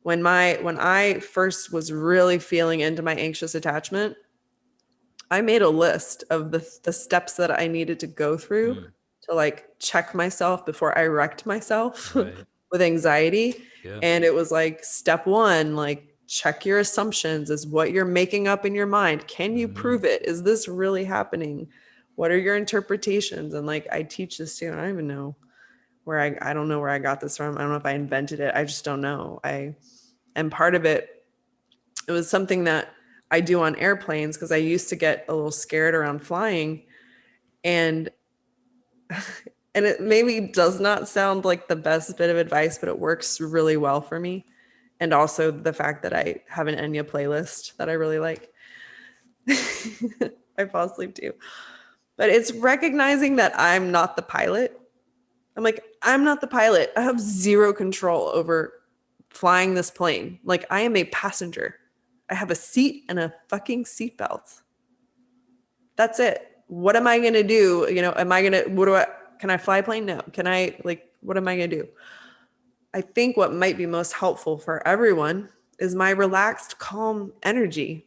when I first was really feeling into my anxious attachment, I made a list of the steps that I needed to go through Mm, to like check myself before I wrecked myself right. with anxiety. Yeah. And it was like step one, like check your assumptions. Is what you're making up in your mind. Can you Mm, prove it? Is this really happening? What are your interpretations? And like I teach this too. I don't even know where I don't know where I got this from. I don't know if I invented it. I just don't know. And part of it was something that I do on airplanes because I used to get a little scared around flying, and and it maybe does not sound like the best bit of advice, but it works really well for me. And also the fact that I have an Enya playlist that I really like. I fall asleep too. But it's recognizing that I'm not the pilot. I'm like, I'm not the pilot. I have zero control over flying this plane. Like, I am a passenger. I have a seat and a fucking seatbelt. That's it. What am I going to do? Am I going to, can I fly a plane? No. Can I, like, what am I going to do? I think what might be most helpful for everyone is my relaxed, calm energy.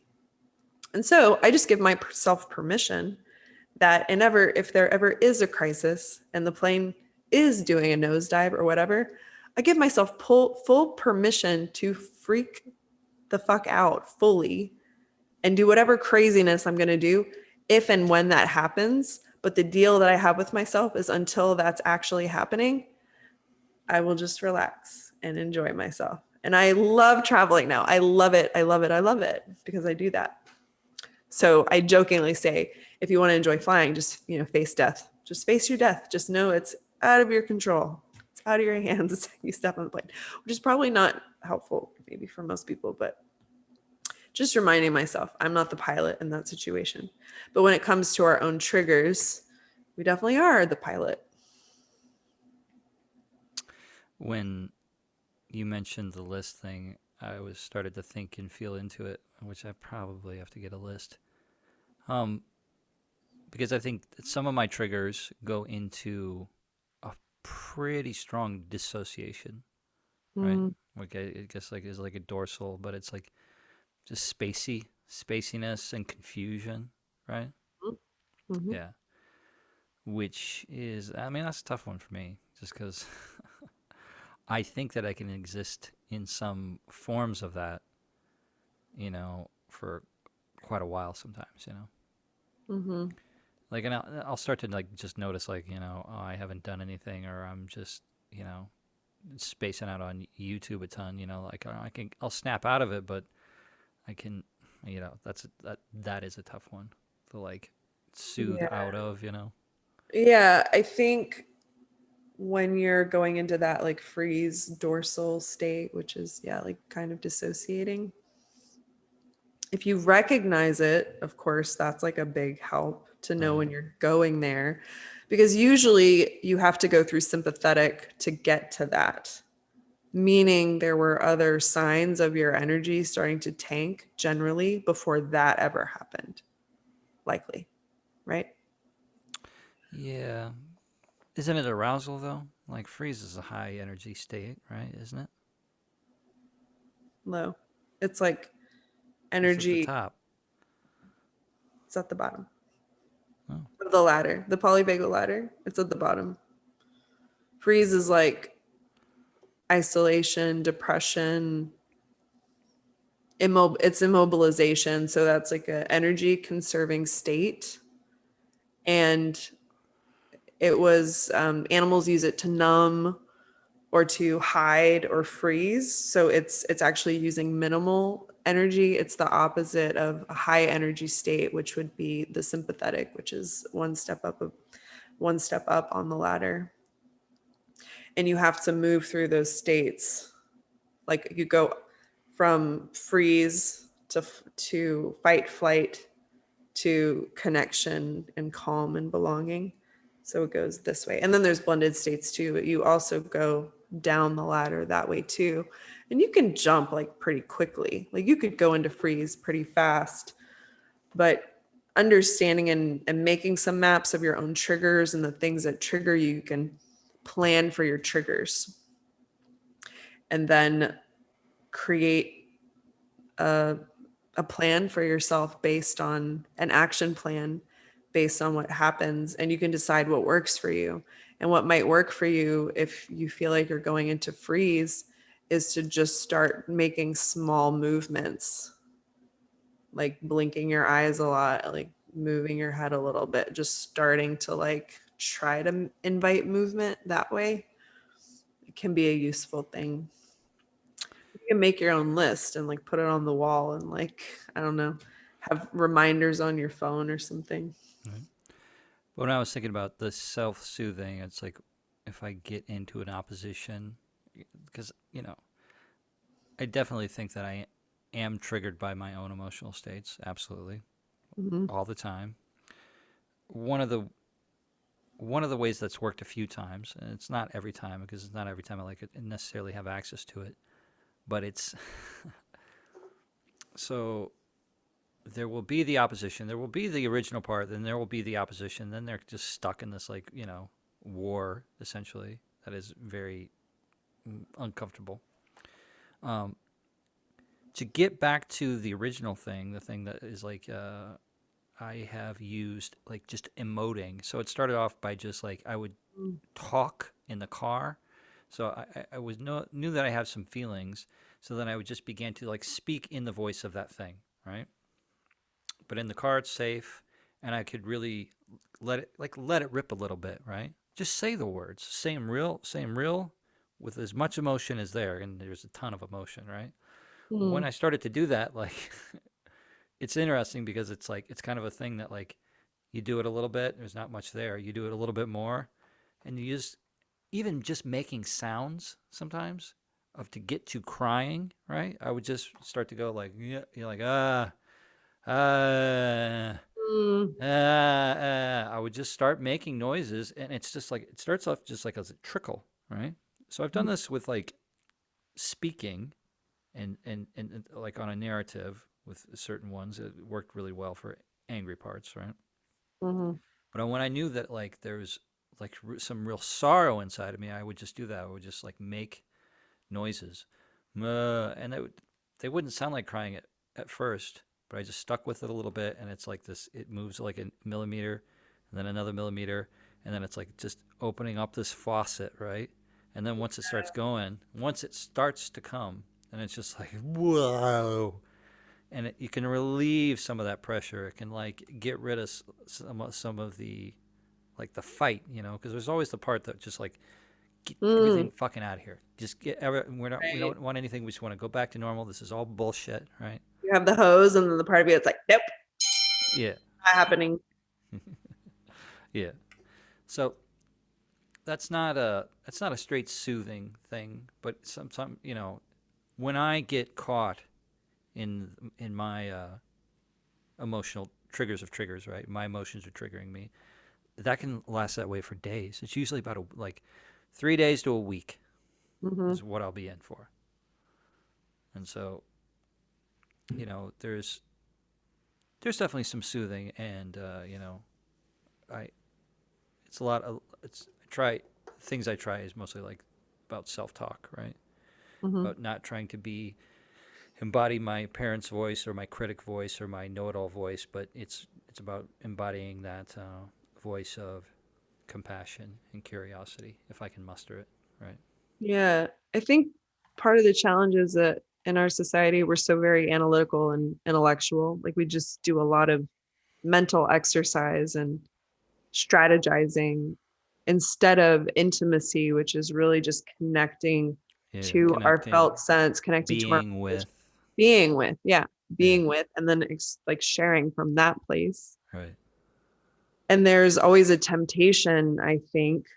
And so I just give myself permission that if there ever is a crisis and the plane is doing a nosedive or whatever, I give myself full permission to freak the fuck out fully and do whatever craziness I'm going to do if and when that happens. But the deal that I have with myself is until that's actually happening, I will just relax and enjoy myself. And I love traveling now. I love it. I love it. I love it because I do that. So I jokingly say, if you want to enjoy flying, just, face death. Just face your death. Just know it's out of your control. It's out of your hands. You step on the plane, which is probably not helpful maybe for most people, but just reminding myself I'm not the pilot in that situation. But when it comes to our own triggers, we definitely are the pilot. When you mentioned the list thing, I was started to think and feel into it, which I probably have to get a list. Um, because I think some of my triggers go into a pretty strong dissociation, right? Mm, Like I guess like is like a dorsal, but it's like just spaciness and confusion, right? mhm. Yeah, which is, I mean, that's a tough one for me, just because I think that I can exist in some forms of that, for quite a while sometimes. Mhm. Like, and I'll start to like just notice like, oh, I haven't done anything, or I'm just, you know, spacing out on YouTube a ton. Like I'll snap out of it, but I can, that is a tough one to like soothe Yeah. out of. Yeah, I think when you're going into that like freeze dorsal state, which is, yeah, like kind of dissociating, if you recognize it, of course, that's like a big help to know Right. when you're going there, because usually you have to go through sympathetic to get to that, meaning there were other signs of your energy starting to tank generally before that ever happened, likely, right? Yeah. Isn't it arousal though? Like freeze is a high energy state, right? Isn't it? Low. It's like It's at the energy, top. it's at the bottom Oh. of the ladder, the polyvagal ladder. It's at the bottom. Freeze is like isolation, depression, it's immobilization. So that's like an energy conserving state. And it was animals use it to numb or to hide or freeze. So it's actually using minimal energy. It's the opposite of a high energy state, which would be the sympathetic, which is one step up on the ladder. And you have to move through those states. Like you go from freeze to fight flight to connection and calm and belonging. So it goes this way. And then there's blended states too, but you also go down the ladder that way too. And you can jump like pretty quickly. Like you could go into freeze pretty fast, but understanding and making some maps of your own triggers and the things that trigger you, you can plan for your triggers and then create a a plan for yourself based on an action plan based on what happens, and you can decide what works for you. And what might work for you if you feel like you're going into freeze is to just start making small movements, like blinking your eyes a lot, like moving your head a little bit, just starting to like try to invite movement that way. It can be a useful thing. You can make your own list and like put it on the wall and like, I don't know, have reminders on your phone or something. Right. But when I was thinking about the self-soothing, it's like if I get into an opposition, because I definitely think that I am triggered by my own emotional states. Absolutely, Hmm. all the time. One of the one of the ways that's worked a few times, and it's not every time because it's not every time I like it necessarily have access to it, but it's so there will be the opposition, there will be the original part, then there will be the opposition, then they're just stuck in this like war essentially that is very uncomfortable. Um, to get back to the original thing, the thing that is like I have used like just emoting. So it started off by just like I would talk in the car. So I knew that I have some feelings. So then I would just begin to like speak in the voice of that thing, right? But in the car it's safe, and I could really let it rip a little bit, right? Just say the words, same real, with as much emotion as there, and there's a ton of emotion, right? When Mm. I started to do that, like it's interesting because it's like it's kind of a thing that like you do it a little bit, there's not much there. You do it a little bit more, and you just even just making sounds sometimes of to get to crying, right? I would just start to go like yeah, you're like ah. Mm. I would just start making noises, and it's just like it starts off just like as a trickle, right? So I've done this with like speaking, and like on a narrative with certain ones, it worked really well for angry parts, right? Hmm. But when I knew that like there was like some real sorrow inside of me, I would just do that. I would just like make noises, and they wouldn't sound like crying at first, but I just stuck with it a little bit, and it's like this. It moves like a millimeter, and then another millimeter, and then it's like just opening up this faucet, right? And then once it starts to come, and it's just like whoa, and you can relieve some of that pressure. It can like get rid of some of the like the fight, because there's always the part that just like get Mm, everything fucking out of here. Just we right. don't want anything. We just want to go back to normal. This is all bullshit, right? You have the hose, and then the part of you that's like, nope, Yeah, not happening. yeah. So that's not a straight soothing thing, but some when I get caught in my emotional triggers, right? My emotions are triggering me. That can last that way for days. It's usually about like 3 days to a week Hmm. is what I'll be in for. And so, there's definitely some soothing, and I it's a lot of it's I try things I try is mostly like about self talk, right? Hmm. About not trying to be embody my parents' voice or my critic voice or my know it all voice, but it's about embodying that voice of compassion and curiosity if I can muster it, right? Yeah, I think part of the challenge is that in our society, we're so very analytical and intellectual. Like we just do a lot of mental exercise and strategizing instead of intimacy, which is really just connecting Yeah, to our connecting, felt sense, connecting to our being with, being with, yeah, yeah, being with, and then like sharing from that place. right. And there's always a temptation, I think,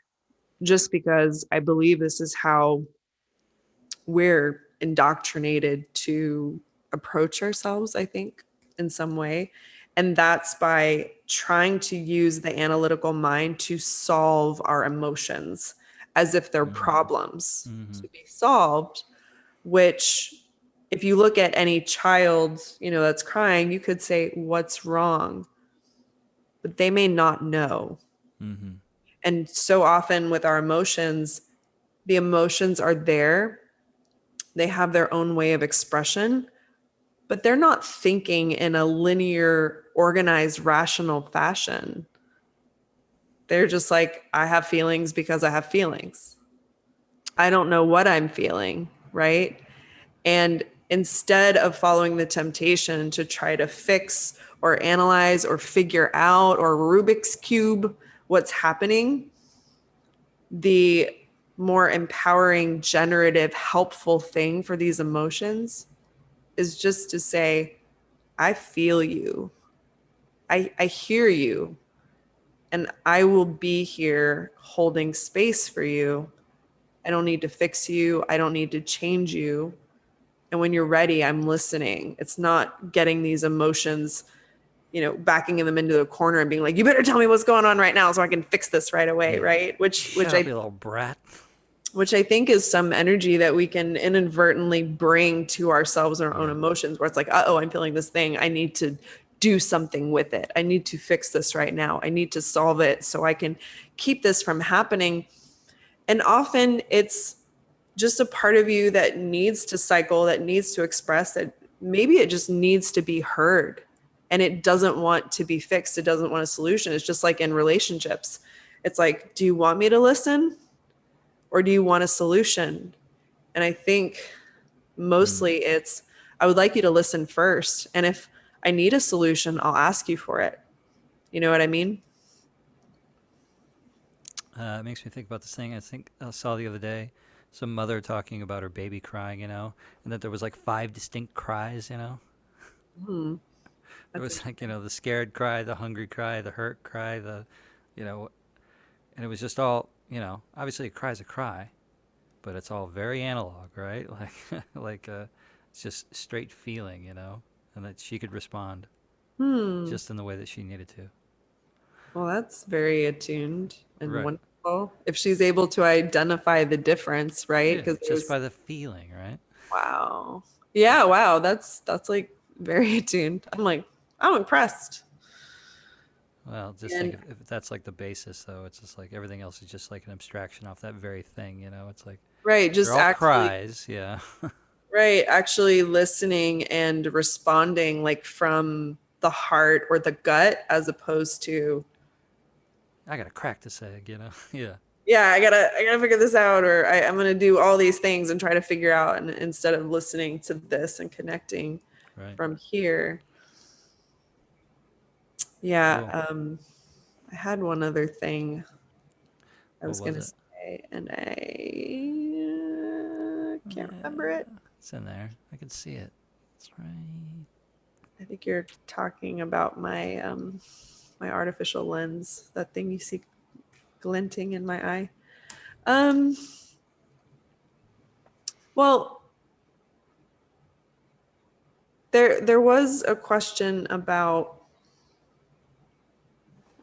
just because I believe this is how we're indoctrinated to approach ourselves, I think, in some way. And that's by trying to use the analytical mind to solve our emotions as if they're Mm-hmm. problems Mm-hmm. to be solved, which if you look at any child, that's crying, you could say, "What's wrong?" But they may not know. Mm-hmm. And so often with our emotions, the emotions are there. They have their own way of expression, but they're not thinking in a linear, organized, rational fashion. They're just like, I have feelings because I have feelings. I don't know what I'm feeling, right? And instead of following the temptation to try to fix or analyze or figure out or Rubik's Cube what's happening, the more empowering, generative, helpful thing for these emotions is just to say, I feel you. I hear you. And I will be here holding space for you. I don't need to fix you. I don't need to change you. And when you're ready, I'm listening. It's not getting these emotions, backing them into the corner and being like, you better tell me what's going on right now so I can fix this right away, Yeah. right? Which Shut which up, I you little brat. which I think is some energy that we can inadvertently bring to ourselves and our own Yeah. emotions, where it's like, oh, I'm feeling this thing. I need to do something with it. I need to fix this right now. I need to solve it so I can keep this from happening. And often it's just a part of you that needs to cycle, that needs to express, that maybe it just needs to be heard and it doesn't want to be fixed. It doesn't want a solution. It's just like in relationships. It's like, do you want me to listen or do you want a solution? And I think Mm. mostly it's, I would like you to listen first. And if I need a solution, I'll ask you for it. You know what I mean? It makes me think about this thing I think I saw the other day. Some mother talking about her baby crying, and that there was like five distinct cries. Hmm. There That's was like, interesting. the scared cry, the hungry cry, the hurt cry, you know, and it was just all, obviously a cry's a cry, but it's all very analog, right? Like, it's just straight feeling, and that she could respond Hmm. just in the way that she needed to. Well, that's very attuned and Right. wonderful. If she's able to identify the difference, right? Yeah, Because just by the feeling, right? wow. Yeah, wow, that's like very attuned. I'm impressed. Well, just think And if that's like the basis, though, it's just like everything else is just like an abstraction off that very thing. It's like right, they're just all actually cries. Yeah. right, actually listening and responding like from the heart or the gut as opposed to I got to crack this egg, Yeah. yeah, I gotta figure this out, or I'm gonna do all these things and try to figure out, and instead of listening to this and connecting Right. from here. Yeah, Cool. I had one other thing I What was was gonna it? say, and I can't remember it. It's in there. I can see it. That's right. I think you're talking about my artificial lens, that thing you see glinting in my eye. Um, well, there was a question about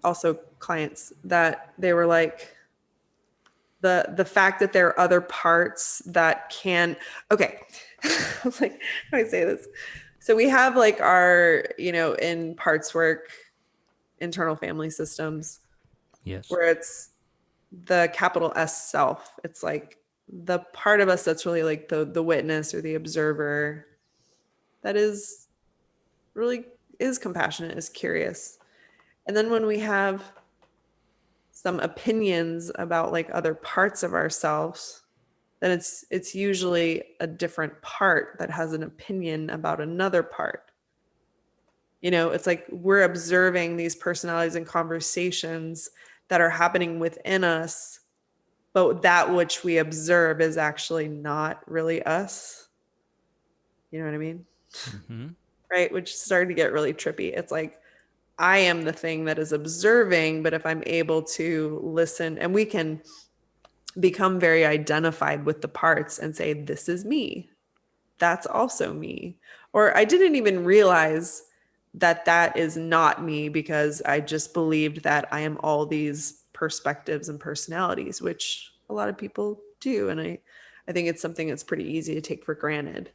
also clients that they were like the fact that there are other parts that can okay. I was like, how do I say this? So we have like our, in parts work, internal family systems, Yes. where it's the capital S self. It's like the part of us that's really like the witness or the observer that is really is compassionate, is curious. And then when we have some opinions about like other parts of ourselves, then it's usually a different part that has an opinion about another part. It's like we're observing these personalities and conversations that are happening within us, but that which we observe is actually not really us. You know what I mean? Mm-hmm. Right? Which is starting to get really trippy. It's like I am the thing that is observing, but if I'm able to listen, and we can become very identified with the parts and say, this is me. That's also me. Or I didn't even realize that that is not me because I just believed that I am all these perspectives and personalities, which a lot of people do. And I think it's something that's pretty easy to take for granted,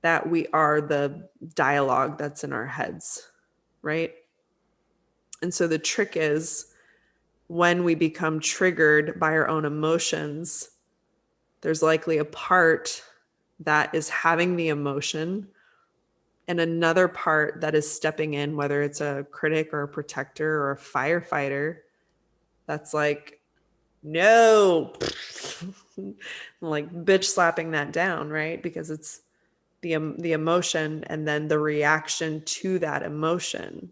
that we are the dialogue that's in our heads, right? And so the trick is when we become triggered by our own emotions, there's likely a part that is having the emotion and another part that is stepping in, whether it's a critic or a protector or a firefighter, that's like, no, like bitch slapping that down, right? Because it's the emotion and then the reaction to that emotion.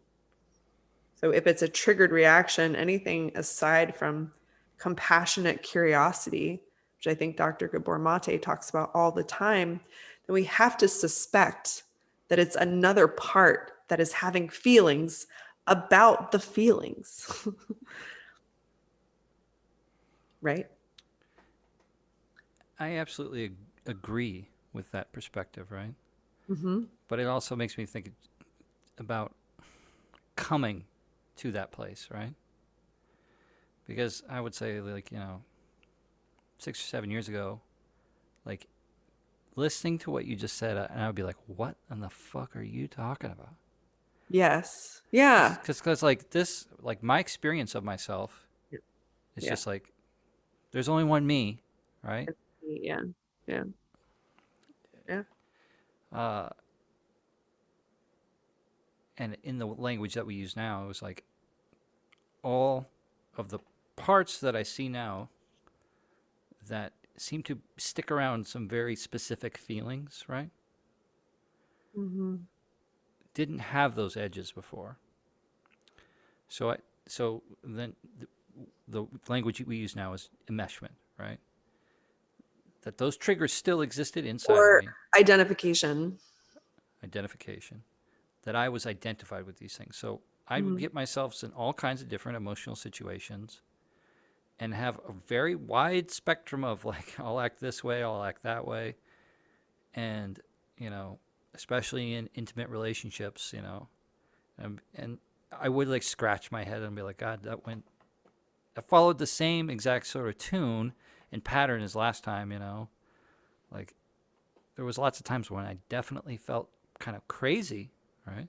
So if it's a triggered reaction, anything aside from compassionate curiosity, which I think Dr. Gabor Mate talks about all the time, then we have to suspect that it's another part that is having feelings about the feelings. Right? I absolutely agree with that perspective, right? Mm-hmm. But it also makes me think about coming to that place, right? Because I would say, like, 6 or 7 years ago, like, listening to what you just said, and I would be like, what in the fuck are you talking about? Yes. Yeah. Because like, this, like, my experience of myself is Yeah. just like, there's only one me, right? Yeah. Yeah. Yeah. Uh, and in the language that we use now, it was like all of the parts that I see now that seem to stick around some very specific feelings, right? Mm-hmm. Didn't have those edges before. So then the language we use now is enmeshment, right? That those triggers still existed inside of Or me, identification. identification, that I was identified with these things. So I would Mm-hmm. get myself in all kinds of different emotional situations and have a very wide spectrum of, like, I'll act this way, I'll act that way. And, you know, especially in intimate relationships, and I would, like, scratch my head and be like, God, I followed the same exact sort of tune and pattern as last time, like, there was lots of times when I definitely felt kind of crazy, right?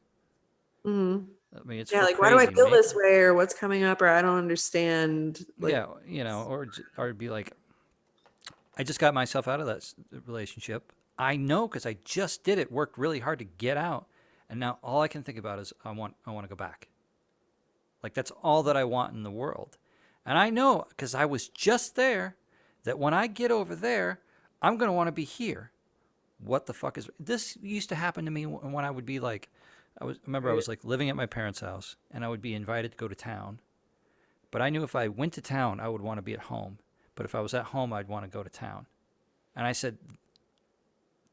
Mhm. I mean, it's Yeah, for like, why do I crazy, feel mate. this way, or what's coming up, or I don't understand. Like, Yeah, or it'd be like, I just got myself out of that relationship. I know because I just did it, worked really hard to get out, and now all I can think about is I want to go back. Like that's all that I want in the world. And I know because I was just there that when I get over there, I'm going to want to be here. What the fuck is this? Used to happen to me when I would be like, I right. was like living at my parents' house and I would be invited to go to town. But I knew if I went to town, I would want to be at home. But if I was at home, I'd want to go to town. And I said,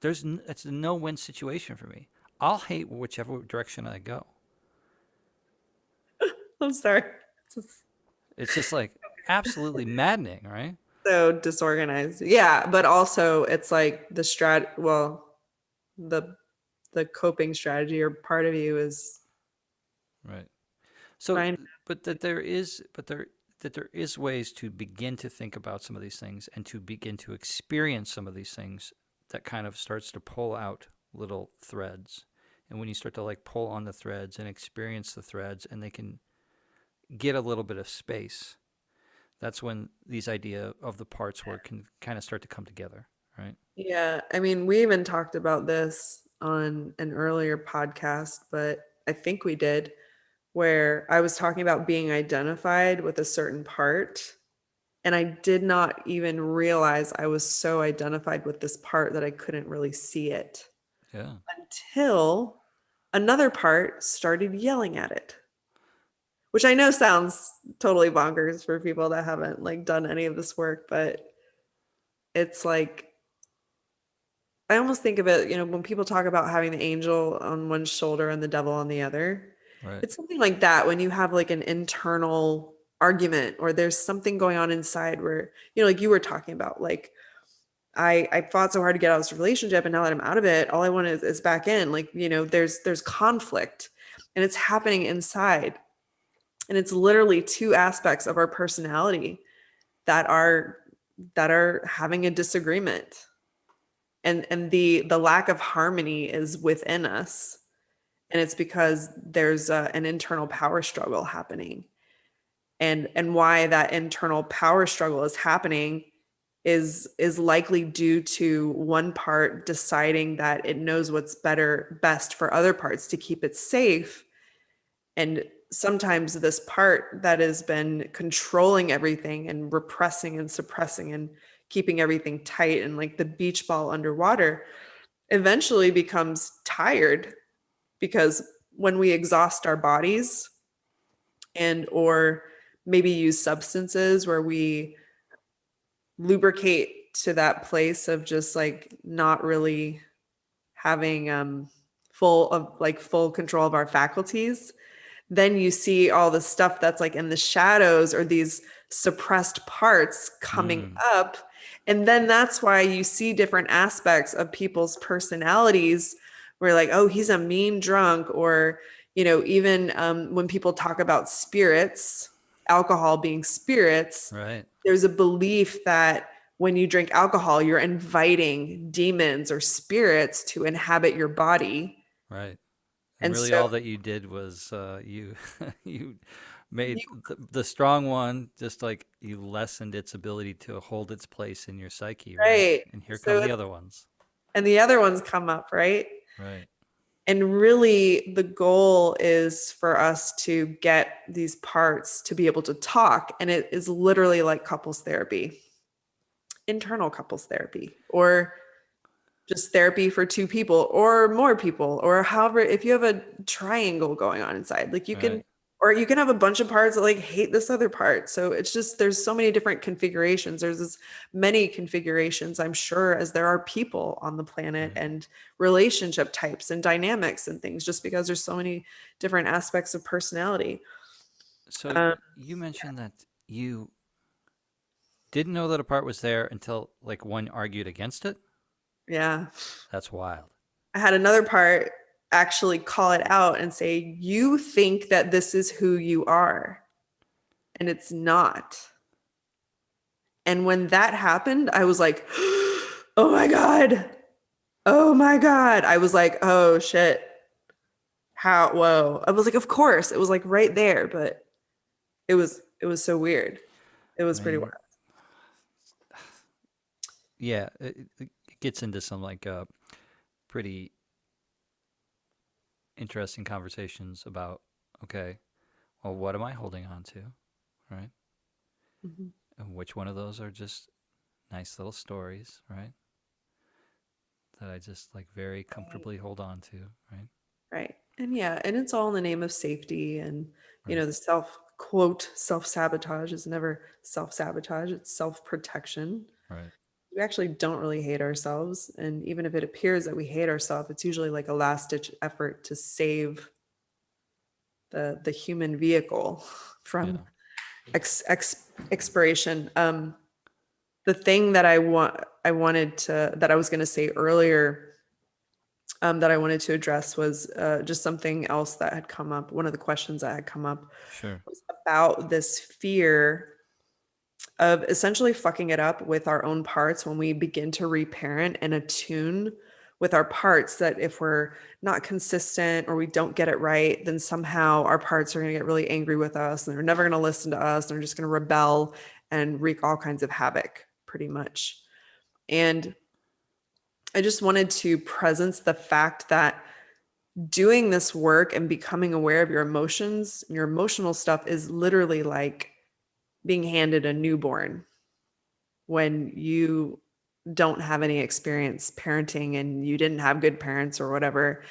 it's a no-win situation for me. I'll hate whichever direction I go. I'm sorry. It's just It's just like absolutely maddening, right? so disorganized. Yeah, but also it's like the the coping strategy or part of you is Right. So, trying. but that there is ways to begin to think about some of these things and to begin to experience some of these things that kind of starts to pull out little threads. And when you start to like pull on the threads and experience the threads and they can get a little bit of space, that's when these idea of the parts work can kind of start to come together, right? Yeah, I mean, we even talked about this on an earlier podcast, but I think we did, where I was talking about being identified with a certain part. And I did not even realize I was so identified with this part that I couldn't really see it Yeah. until another part started yelling at it, which I know sounds totally bonkers for people that haven't like done any of this work, but it's like I almost think of it, when people talk about having the angel on one shoulder and the devil on the other, Right. it's something like that when you have like an internal argument or there's something going on inside where, like you were talking about, like I fought so hard to get out of this relationship and now that I'm out of it, all I want is back in. Like, there's conflict and it's happening inside. And it's literally two aspects of our personality that are having a disagreement, and the lack of harmony is within us, and it's because there's an internal power struggle happening, and why that internal power struggle is happening is likely due to one part deciding that it knows what's best for other parts to keep it safe. And sometimes this part that has been controlling everything and repressing and suppressing and keeping everything tight and like the beach ball underwater eventually becomes tired, because when we exhaust our bodies and or maybe use substances where we lubricate to that place of just like not really having full control of our faculties, then you see all the stuff that's like in the shadows or these suppressed parts coming Mm, up. And then that's why you see different aspects of people's personalities where like, oh, he's a mean drunk, or, even when people talk about spirits, alcohol being spirits, right. there's a belief that when you drink alcohol, you're inviting demons or spirits to inhabit your body. Right. And And really, so all that you did was you you made you, the strong one just like you lessened its ability to hold its place in your psyche, right? right. And here come So the it's, other ones. and the other ones come up, right? Right. And really, the goal is for us to get these parts to be able to talk. And it is literally like couples therapy, internal couples therapy, or just therapy for two people or more people, or however, if you have a triangle going on inside, like you can, Right. or you can have a bunch of parts that like hate this other part. So it's just, there's so many different configurations. There's as many configurations, I'm sure, as there are people on the planet, Right. and relationship types and dynamics and things, just because there's so many different aspects of personality. So Um, you mentioned that you didn't know that a part was there until like one argued against it. yeah. That's wild. I had another part actually call it out and say, you think that this is who you are, and it's not. And when that happened, I was like, oh my God. Oh my God. I was like, oh shit. How, whoa. I was like, of course. It was like right there, but it was so weird. It I was pretty wild. mean, yeah, it gets into some like pretty interesting conversations about, okay, well, what am I holding on to, right? Mhm. And which one of those are just nice little stories, right? That I just like very Right. comfortably hold on to, right? Right. And yeah, and it's all in the name of safety and Right, the self quote self-sabotage is never self-sabotage, it's self-protection. right, We actually don't really hate ourselves, and even if it appears that we hate ourselves, it's usually like a last-ditch effort to save the human vehicle from yeah, expiration. The thing that I wanted to that I was going to say earlier, that I wanted to address was just something else that had come up. One of the questions that had come up sure, was about this fear of essentially fucking it up with our own parts when we begin to reparent and attune with our parts, that if we're not consistent or we don't get it right, then somehow our parts are going to get really angry with us and they're never going to listen to us. And they're just going to rebel and wreak all kinds of havoc, pretty much. And I just wanted to presence the fact that doing this work and becoming aware of your emotions, your emotional stuff, is literally like being handed a newborn when you don't have any experience parenting and you didn't have good parents or whatever.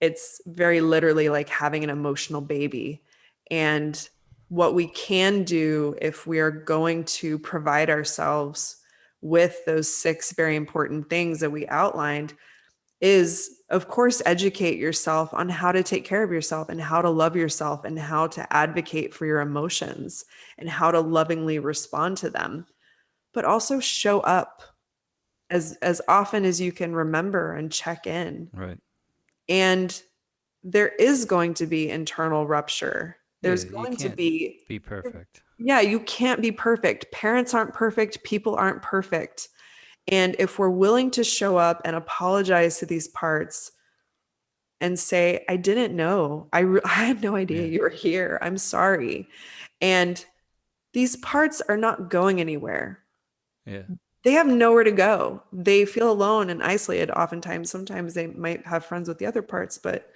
It's very literally like having an emotional baby. And what we can do if we are going to provide ourselves with those 6 very important things that we outlined is, of course, educate yourself on how to take care of yourself and how to love yourself and how to advocate for your emotions and how to lovingly respond to them, but also show up as often as you can remember and check in. right. And there is going to be internal rupture. Yeah, There's you going to can't be, be perfect. yeah, you can't be perfect. Parents aren't perfect. People aren't perfect. And if we're willing to show up and apologize to these parts and say, I didn't know, I had no idea Yeah, you were here. I'm sorry. And these parts are not going anywhere. yeah, They have nowhere to go. They feel alone and isolated oftentimes. Sometimes they might have friends with the other parts, but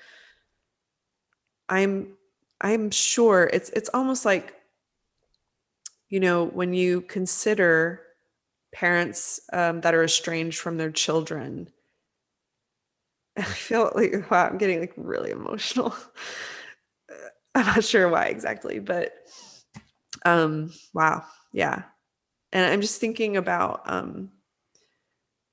I'm I'm sure it's almost like, when you consider parents that are estranged from their children. I feel like, wow, I'm getting like really emotional. I'm not sure why exactly, but wow, yeah. And I'm just thinking about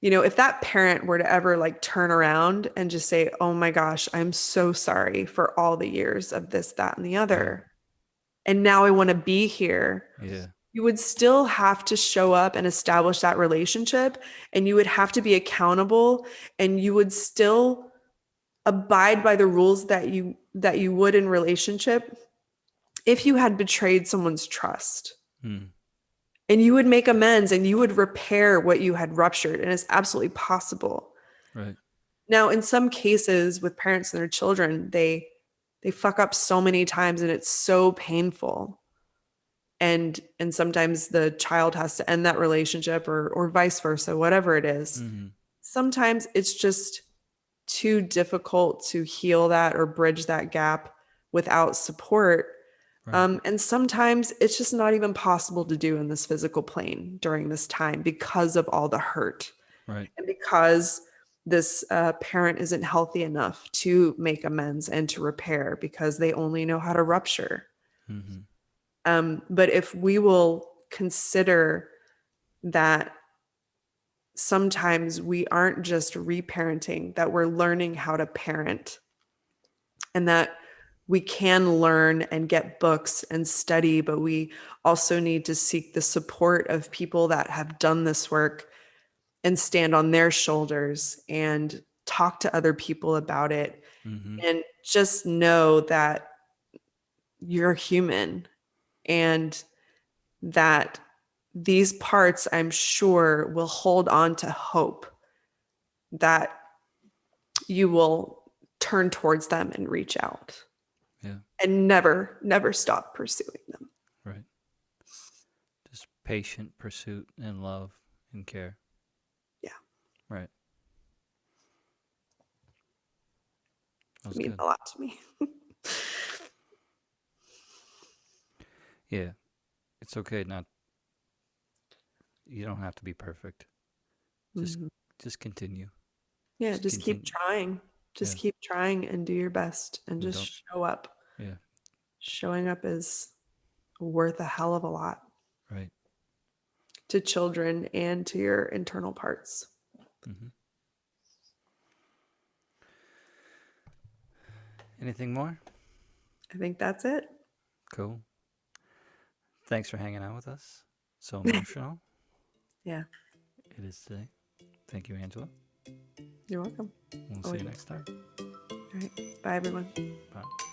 if that parent were to ever like turn around and just say, oh my gosh, I'm so sorry for all the years of this, that, and the yeah, other, and now I want to be here. yeah, You would still have to show up and establish that relationship, and you would have to be accountable, and you would still abide by the rules that you would in relationship if you had betrayed someone's trust. mm, And you would make amends and you would repair what you had ruptured, and it's absolutely possible. right, Now, in some cases with parents and their children, they fuck up so many times and it's so painful. And sometimes the child has to end that relationship, or vice versa, whatever it is. mm-hmm, Sometimes it's just too difficult to heal that or bridge that gap without support. right, And sometimes it's just not even possible to do in this physical plane during this time because of all the hurt, right, and because this parent isn't healthy enough to make amends and to repair because they only know how to rupture. mm-hmm, But if we will consider that sometimes we aren't just reparenting, that we're learning how to parent, and that we can learn and get books and study, but we also need to seek the support of people that have done this work and stand on their shoulders and talk to other people about it, mm-hmm, and just know that you're human, and that these parts, I'm sure, will hold on to hope, that you will turn towards them and reach out. Yeah. And never stop pursuing them. Right. Just patient pursuit and love and care. Yeah. Right. That It was means good. a lot to me. Yeah. It's okay not. You don't have to be perfect. Just Mhm. just continue. Yeah, just keep continue. trying. Just Yeah. keep trying and do your best and And just don't. show up. Yeah. Showing up is worth a hell of a lot Right. to children and to your internal parts. Mm-hmm. Anything more? I think that's it. Cool. Thanks for hanging out with us. So emotional. Yeah, It is today. Thank you, Angela. you're welcome. We'll see Always. you next time. All right. Bye, everyone. Bye.